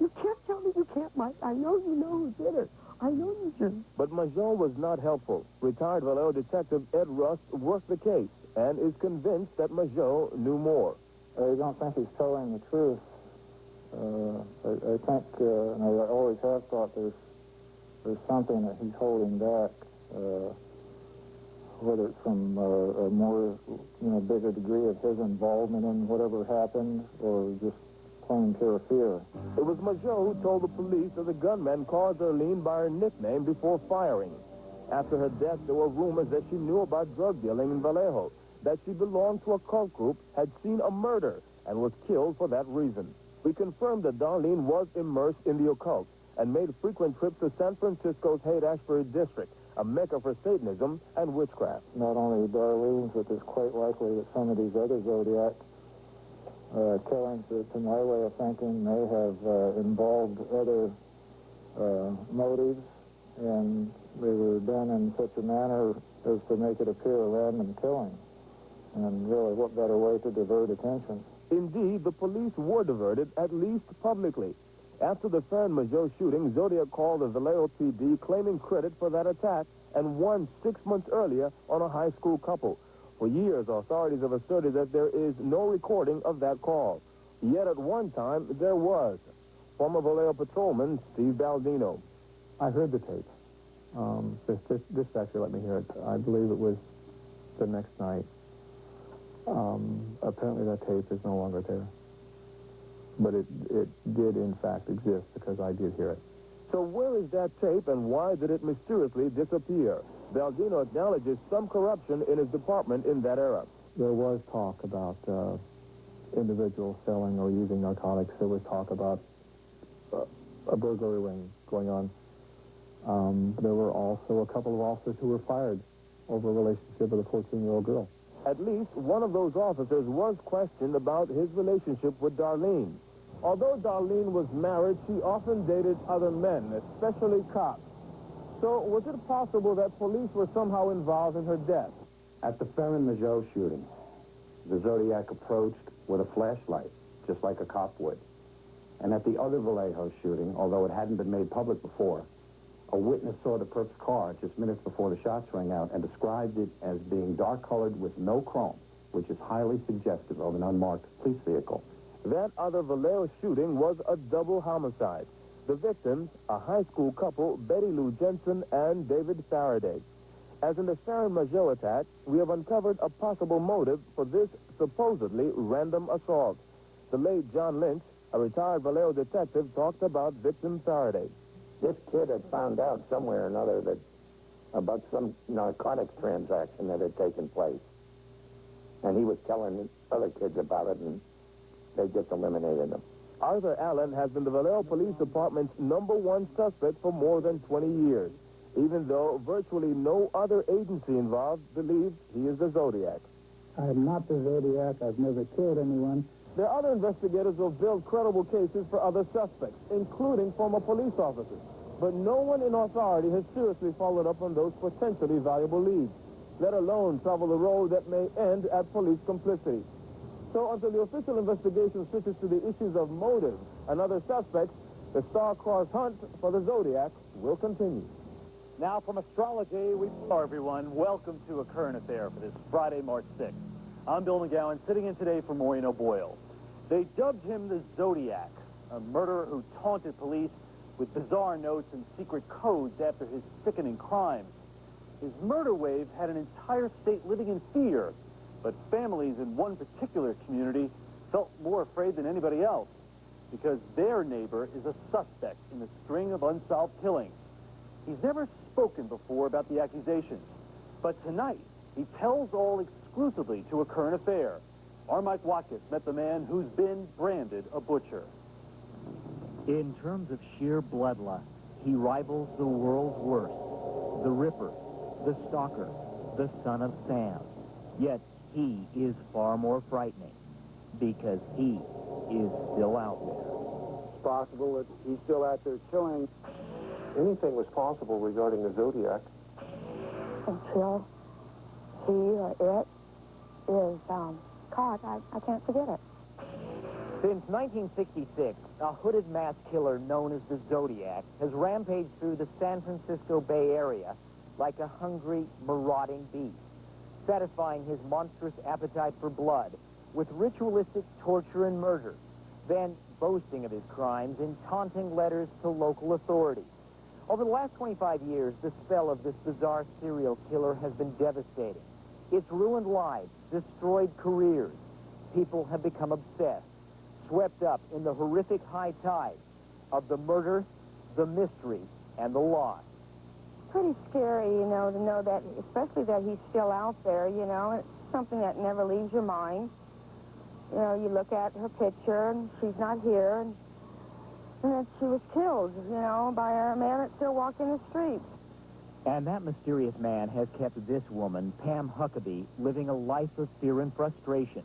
You can't tell me you can't, Mike. I know you know who did it. I know you do. But Mageau was not helpful. Retired Vallejo detective Ed Rust worked the case and is convinced that Mageau knew more. I don't think he's telling the truth. I think, and I always have thought there's something that he's holding back, whether it's from a more, bigger degree of his involvement in whatever happened, or just plain pure fear. It was Mageau who told the police that the gunman called Darlene by her nickname before firing. After her death, there were rumors that she knew about drug dealing in Vallejo, that she belonged to a cult group, had seen a murder, and was killed for that reason. We confirmed that Darlene was immersed in the occult and made frequent trips to San Francisco's Haight-Ashbury district, a mecca for Satanism and witchcraft. Not only Darlene's, but it's quite likely that some of these other Zodiac killings, to my way of thinking, may have involved other motives, and they were done in such a manner as to make it appear a random killing. And really, what better way to divert attention? Indeed, the police were diverted, at least publicly. After the San Majo shooting, Zodiac called the Vallejo PD claiming credit for that attack and won 6 months earlier on a high school couple. For years, authorities have asserted that there is no recording of that call. Yet at one time, there was. Former Vallejo patrolman Steve Baldino. I heard the tape. This actually let me hear it. I believe it was the next night. Apparently that tape is no longer there. But it did, in fact, exist because I did hear it. So where is that tape and why did it mysteriously disappear? Baldino acknowledges some corruption in his department in that era. There was talk about individuals selling or using narcotics. There was talk about a burglary ring going on. There were also a couple of officers who were fired over a relationship with a 14-year-old girl. At least one of those officers was questioned about his relationship with Darlene. Although Darlene was married, she often dated other men, especially cops. So was it possible that police were somehow involved in her death? At the Ferrin Majo shooting, the Zodiac approached with a flashlight, just like a cop would. And at the other Vallejo shooting, although it hadn't been made public before, a witness saw the perp's car just minutes before the shots rang out and described it as being dark-colored with no chrome, which is highly suggestive of an unmarked police vehicle. That other Vallejo shooting was a double homicide. The victims, a high school couple, Betty Lou Jensen and David Faraday. As in the San Majo attack, we have uncovered a possible motive for this supposedly random assault. The late John Lynch, a retired Vallejo detective, talked about victim Faraday. This kid had found out somewhere or another that about some narcotics transaction that had taken place. And he was telling other kids about it, and they just eliminated him. Arthur Allen has been the Vallejo Police Department's #1 suspect for more than 20 years, even though virtually no other agency involved believes he is the Zodiac. I'm not the Zodiac. I've never killed anyone. There are other investigators who have built credible cases for other suspects, including former police officers. But no one in authority has seriously followed up on those potentially valuable leads, let alone travel the road that may end at police complicity. So until the official investigation switches to the issues of motive and other suspects, the star-crossed hunt for the Zodiac will continue. Now from astrology, hello everyone. Welcome to A Current Affair for this Friday, March 6th. I'm Bill McGowan, sitting in today for Maureen O'Boyle. They dubbed him the Zodiac, a murderer who taunted police with bizarre notes and secret codes after his sickening crimes. His murder wave had an entire state living in fear, but families in one particular community felt more afraid than anybody else because their neighbor is a suspect in a string of unsolved killings. He's never spoken before about the accusations, but tonight he tells all exclusively to A Current Affair. Our Mike Watkins met the man who's been branded a butcher. In terms of sheer bloodlust, he rivals the world's worst, the Ripper, the Stalker, the Son of Sam. Yet he is far more frightening because he is still out there. It's possible that he's still out there killing. Anything was possible regarding the Zodiac. Until he or it is caught, I can't forget it. Since 1966, a hooded mass killer known as the Zodiac has rampaged through the San Francisco Bay Area like a hungry, marauding beast, satisfying his monstrous appetite for blood with ritualistic torture and murder, then boasting of his crimes in taunting letters to local authorities. Over the last 25 years, the spell of this bizarre serial killer has been devastating. It's ruined lives, destroyed careers. People have become obsessed, swept up in the horrific high tide of the murder, the mystery, and the loss. Pretty scary, you know, to know that, especially that he's still out there, you know. It's something that never leaves your mind. You know, you look at her picture, and she's not here, and that she was killed, you know, by a man that still walking the streets. And that mysterious man has kept this woman, Pam Huckabee, living a life of fear and frustration.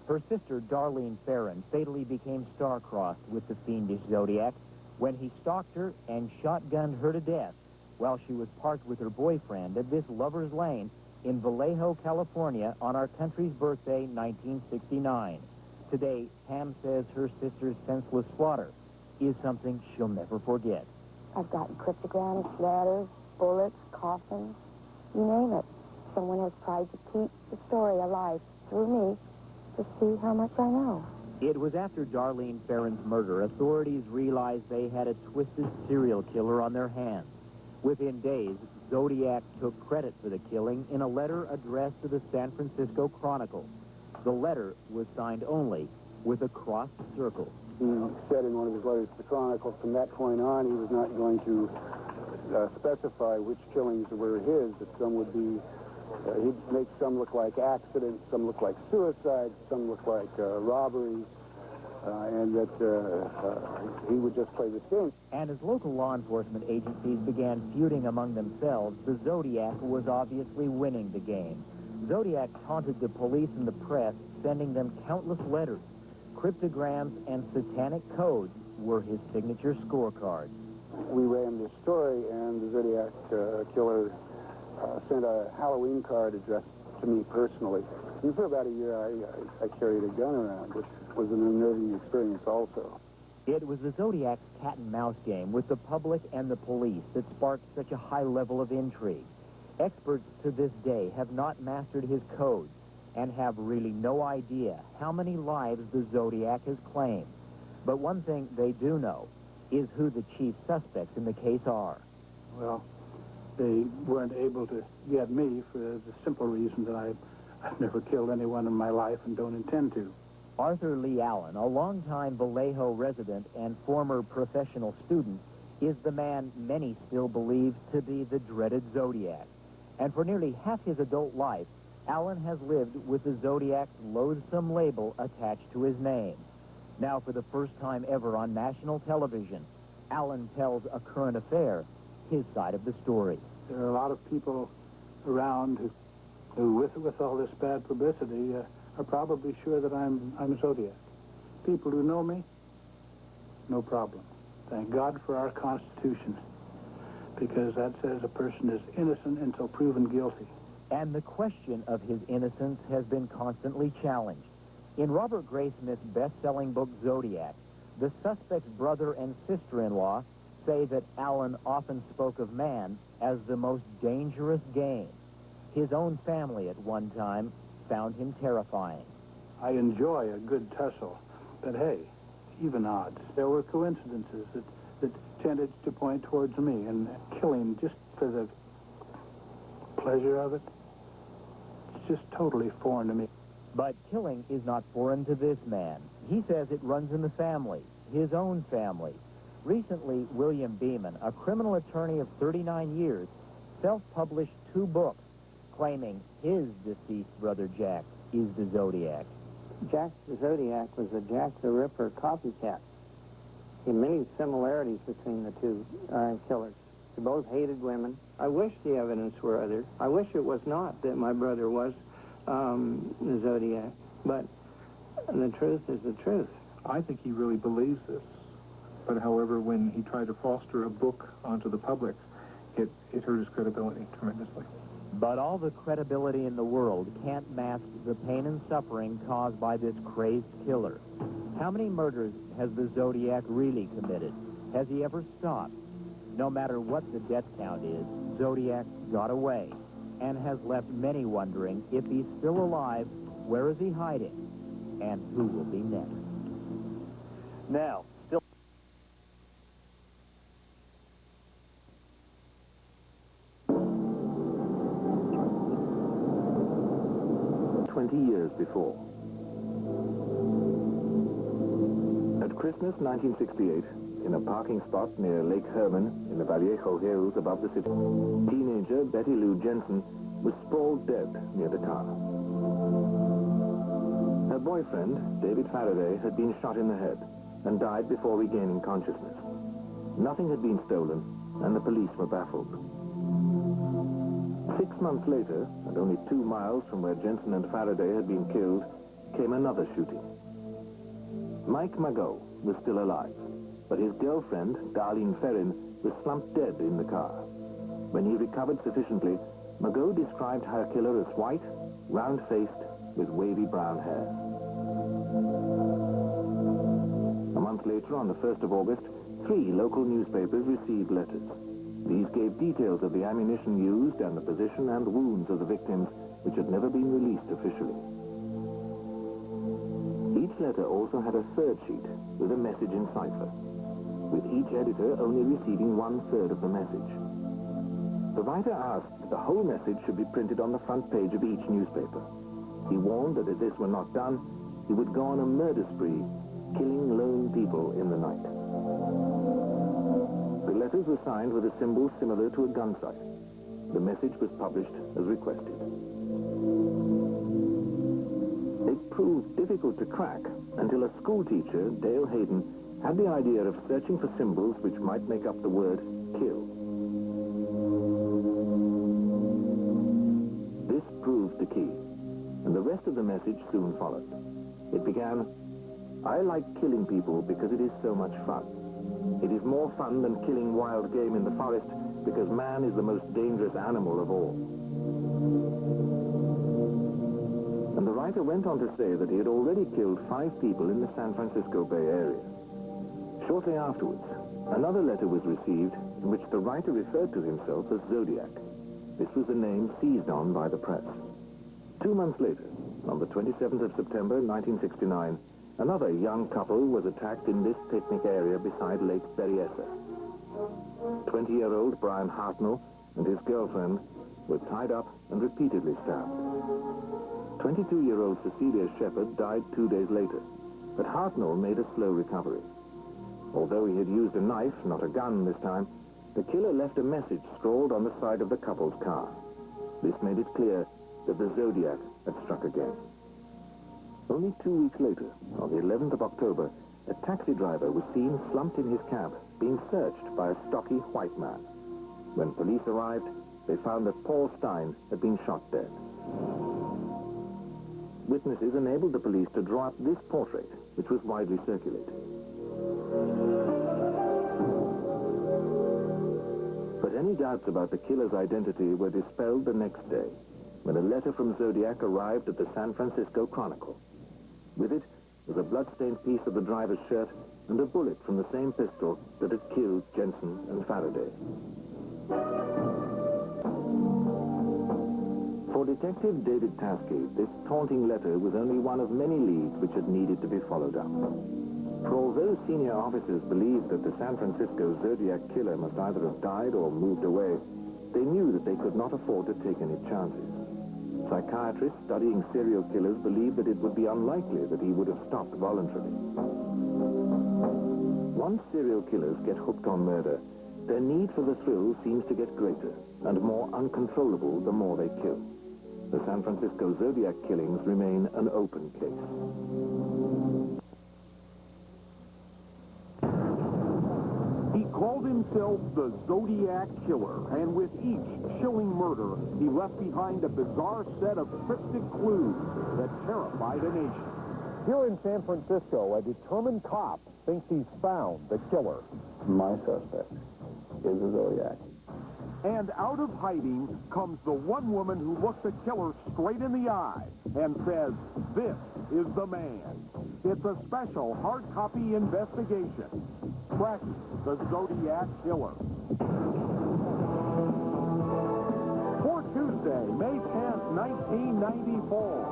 Her sister, Darlene Ferrin, fatally became star-crossed with the fiendish Zodiac when he stalked her and shotgunned her to death while she was parked with her boyfriend at this lover's lane in Vallejo, California on our country's birthday, 1969. Today, Pam says her sister's senseless slaughter is something she'll never forget. I've gotten cryptograms, letters, bullets, coffins, you name it. Someone has tried to keep the story alive through me to see how much I know. It was after Darlene Ferrin's murder, authorities realized they had a twisted serial killer on their hands. Within days, Zodiac took credit for the killing in a letter addressed to the San Francisco Chronicle. The letter was signed only with a crossed circle. He said in one of his letters to the Chronicle, from that point on, he was not going to specify which killings were his, that some would be, he'd make some look like accidents, some look like suicides, some look like robberies, and that he would just play this game. And as local law enforcement agencies began feuding among themselves, the Zodiac was obviously winning the game. Zodiac taunted the police and the press, sending them countless letters. Cryptograms and satanic codes were his signature scorecards. We ran this story, and the Zodiac killer sent a Halloween card addressed to me personally. And for about a year, I carried a gun around, which was an unnerving experience also. It was the Zodiac's cat-and-mouse game with the public and the police that sparked such a high level of intrigue. Experts to this day have not mastered his codes and have really no idea how many lives the Zodiac has claimed. But one thing they do know is who the chief suspects in the case are. Well, they weren't able to get me for the simple reason that I've never killed anyone in my life and don't intend to. Arthur Lee Allen, a longtime Vallejo resident and former professional student, is the man many still believe to be the dreaded Zodiac. And for nearly half his adult life, Allen has lived with the Zodiac's loathsome label attached to his name. Now, for the first time ever on national television, Allen tells A Current Affair his side of the story. There are a lot of people around who with all this bad publicity, are probably sure that I'm Zodiac. People who know me, no problem. Thank God for our Constitution, because that says a person is innocent until proven guilty. And the question of his innocence has been constantly challenged. In Robert Graysmith's best-selling book, Zodiac, the suspect's brother and sister-in-law say that Allen often spoke of man as the most dangerous game. His own family at one time found him terrifying. I enjoy a good tussle, but hey, even odds. There were coincidences that tended to point towards me, and killing just for the pleasure of it, it's just totally foreign to me. But killing is not foreign to this man. He says it runs in the family, his own family. Recently, William Beeman, a criminal attorney of 39 years, self-published 2 books claiming his deceased brother Jack is the Zodiac. Jack the Zodiac was a Jack the Ripper copycat. There are many similarities between the two killers. They both hated women. I wish the evidence were other. I wish it was not that my brother was the Zodiac. But the truth is the truth. I think he really believes this. But however, when he tried to foster a book onto the public, it hurt his credibility tremendously. But all the credibility in the world can't mask the pain and suffering caused by this crazed killer. How many murders has the Zodiac really committed? Has he ever stopped? No matter what the death count is, Zodiac got away and has left many wondering if he's still alive, where is he hiding, and who will be next. Now, still... Years before. At Christmas 1968, in a parking spot near Lake Herman in the Vallejo Hills above the city, teenager Betty Lou Jensen was sprawled dead near the car. Her boyfriend, David Faraday, had been shot in the head and died before regaining consciousness. Nothing had been stolen, and the police were baffled. 6 months later, and only 2 miles from where Jensen and Faraday had been killed, came another shooting. Mike Magot was still alive, but his girlfriend, Darlene Ferrin, was slumped dead in the car. When he recovered sufficiently, Magot described her killer as white, round-faced, with wavy brown hair. A month later, on the 1st of August, 3 local newspapers received letters. These gave details of the ammunition used and the position and wounds of the victims, which had never been released officially. Each letter also had a third sheet with a message in cipher, with each editor only receiving 1/3 of the message. The writer asked that the whole message should be printed on the front page of each newspaper. He warned that if this were not done, he would go on a murder spree, killing lone people in the night. The letters were signed with a symbol similar to a gun sight. The message was published as requested. It proved difficult to crack until a schoolteacher, Dale Hayden, had the idea of searching for symbols which might make up the word kill. This proved the key, and the rest of the message soon followed. It began, "I like killing people because it is so much fun. It is more fun than killing wild game in the forest because man is the most dangerous animal of all." And the writer went on to say that he had already killed 5 people in the San Francisco Bay Area. Shortly afterwards, another letter was received in which the writer referred to himself as Zodiac. This was the name seized on by the press. 2 months later, on the 27th of September, 1969, another young couple was attacked in this picnic area beside Lake Berryessa. 20-year-old Brian Hartnell and his girlfriend were tied up and repeatedly stabbed. 22-year-old Cecilia Shepard died 2 days later, but Hartnell made a slow recovery. Although he had used a knife, not a gun this time, the killer left a message scrawled on the side of the couple's car. This made it clear that the Zodiac had struck again. Only 2 weeks later, on the 11th of October, a taxi driver was seen slumped in his cab, being searched by a stocky white man. When police arrived, they found that Paul Stein had been shot dead. Witnesses enabled the police to draw up this portrait, which was widely circulated. But any doubts about the killer's identity were dispelled the next day, when a letter from Zodiac arrived at the San Francisco Chronicle. With it was a blood-stained piece of the driver's shirt and a bullet from the same pistol that had killed Jensen and Faraday. For Detective David Taskey, this taunting letter was only one of many leads which had needed to be followed up. For although senior officers believed that the San Francisco Zodiac killer must either have died or moved away, they knew that they could not afford to take any chances. Psychiatrists studying serial killers believed that it would be unlikely that he would have stopped voluntarily. Once serial killers get hooked on murder, their need for the thrill seems to get greater and more uncontrollable the more they kill. The San Francisco Zodiac killings remain an open case. He called himself the Zodiac Killer, and with each chilling murder, he left behind a bizarre set of cryptic clues that terrified a nation. Here in San Francisco, a determined cop thinks he's found the killer. My suspect is the Zodiac. And out of hiding comes the one woman who looks the killer straight in the eye and says, "This is the man." It's a special hard copy investigation. Tracking the Zodiac Killer. For Tuesday, May 10th, 1994,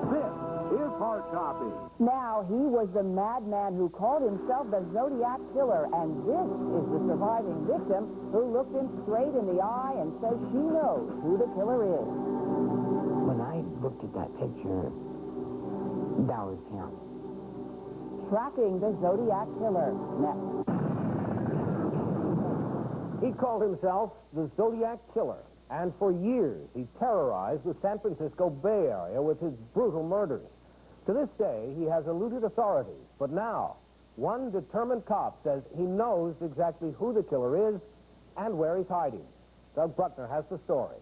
this is Hard Copy. Now, he was the madman who called himself the Zodiac Killer, and this is the surviving victim who looked him straight in the eye and says she knows who the killer is. When I looked at that picture, that was him. Tracking the Zodiac Killer. Next. He called himself the Zodiac Killer, and for years he terrorized the San Francisco Bay Area with his brutal murders. To this day, he has eluded authorities, but now, one determined cop says he knows exactly who the killer is and where he's hiding. Doug Bruckner has the story.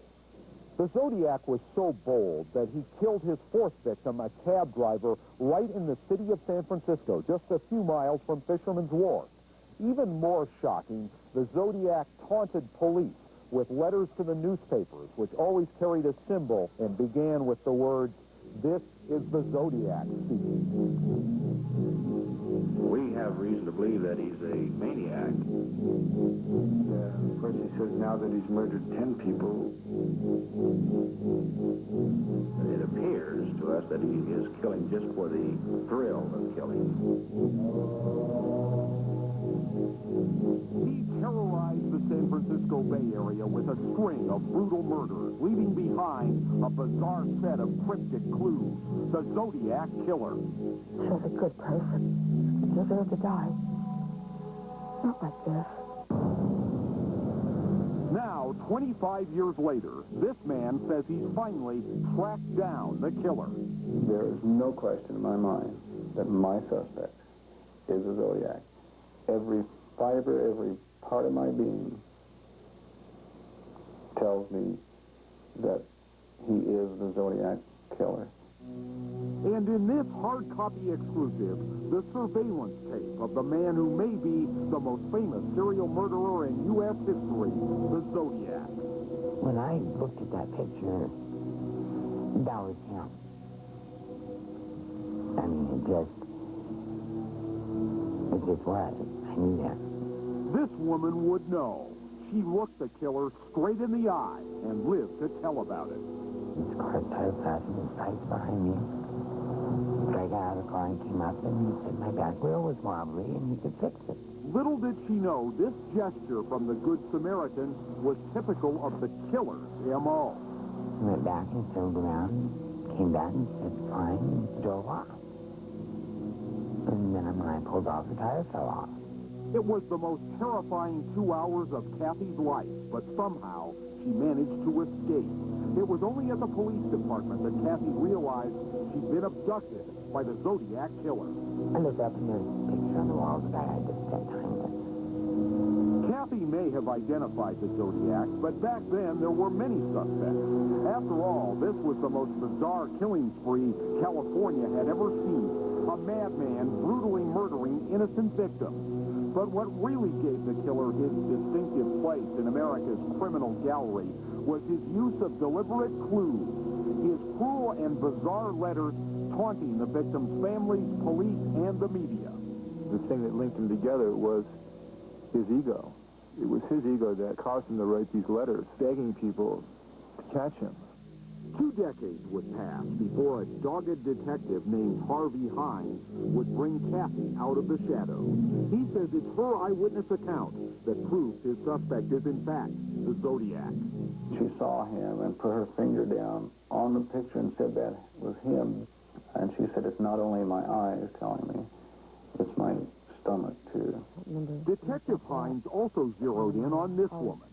The Zodiac was so bold that he killed his 4th victim, a cab driver, right in the city of San Francisco, just a few miles from Fisherman's Wharf. Even more shocking, the Zodiac taunted police with letters to the newspapers, which always carried a symbol and began with the words, This is the Zodiac speaking. We have reason to believe that he's a maniac. Of course, he says now that he's murdered 10 people. It appears to us that he is killing just for the thrill of killing. He terrorized the San Francisco Bay Area with a string of brutal murders, leaving behind a bizarre set of cryptic clues. The Zodiac Killer. She was a good person. She deserved to die. Not like this. Now, 25 years later, this man says he's finally tracked down the killer. There is no question in my mind that my suspect is a Zodiac. Every fiber, every part of my being tells me that he is the Zodiac Killer. And in this hard copy exclusive, the surveillance tape of the man who may be the most famous serial murderer in U.S. history, the Zodiac. When I looked at that picture, that was him. I mean, it just was. I knew that. This woman would know. She looked the killer straight in the eye and lived to tell about it. His car started flashing his lights behind me. So I got out of the car and came up, and he said my back wheel was wobbly and he could fix it. Little did she know this gesture from the Good Samaritan was typical of the killer's M.O. He went back and turned around, came back and said fine, and drove off. And then when I pulled off, the tire fell off. It was the most terrifying 2 hours of Kathy's life, but somehow she managed to escape. It was only at the police department that Kathy realized she'd been abducted by the Zodiac Killer. I looked up and there's a picture on the wall of the guy I just spent time with. Kathy may have identified the Zodiac, but back then there were many suspects. After all, this was the most bizarre killing spree California had ever seen. A madman brutally murdering innocent victims. But what really gave the killer his distinctive place in America's criminal gallery was his use of deliberate clues, his cruel and bizarre letters taunting the victims' families, police, and the media. The thing that linked them together was his ego. It was his ego that caused him to write these letters, begging people to catch him. 2 decades would pass before a dogged detective named Harvey Hines would bring Kathy out of the shadows. He says it's her eyewitness account that proves his suspect is in fact the Zodiac. She saw him and put her finger down on the picture and said that was him. And she said, it's not only my eyes telling me, it's my stomach, too. Detective Hines also zeroed in on this woman.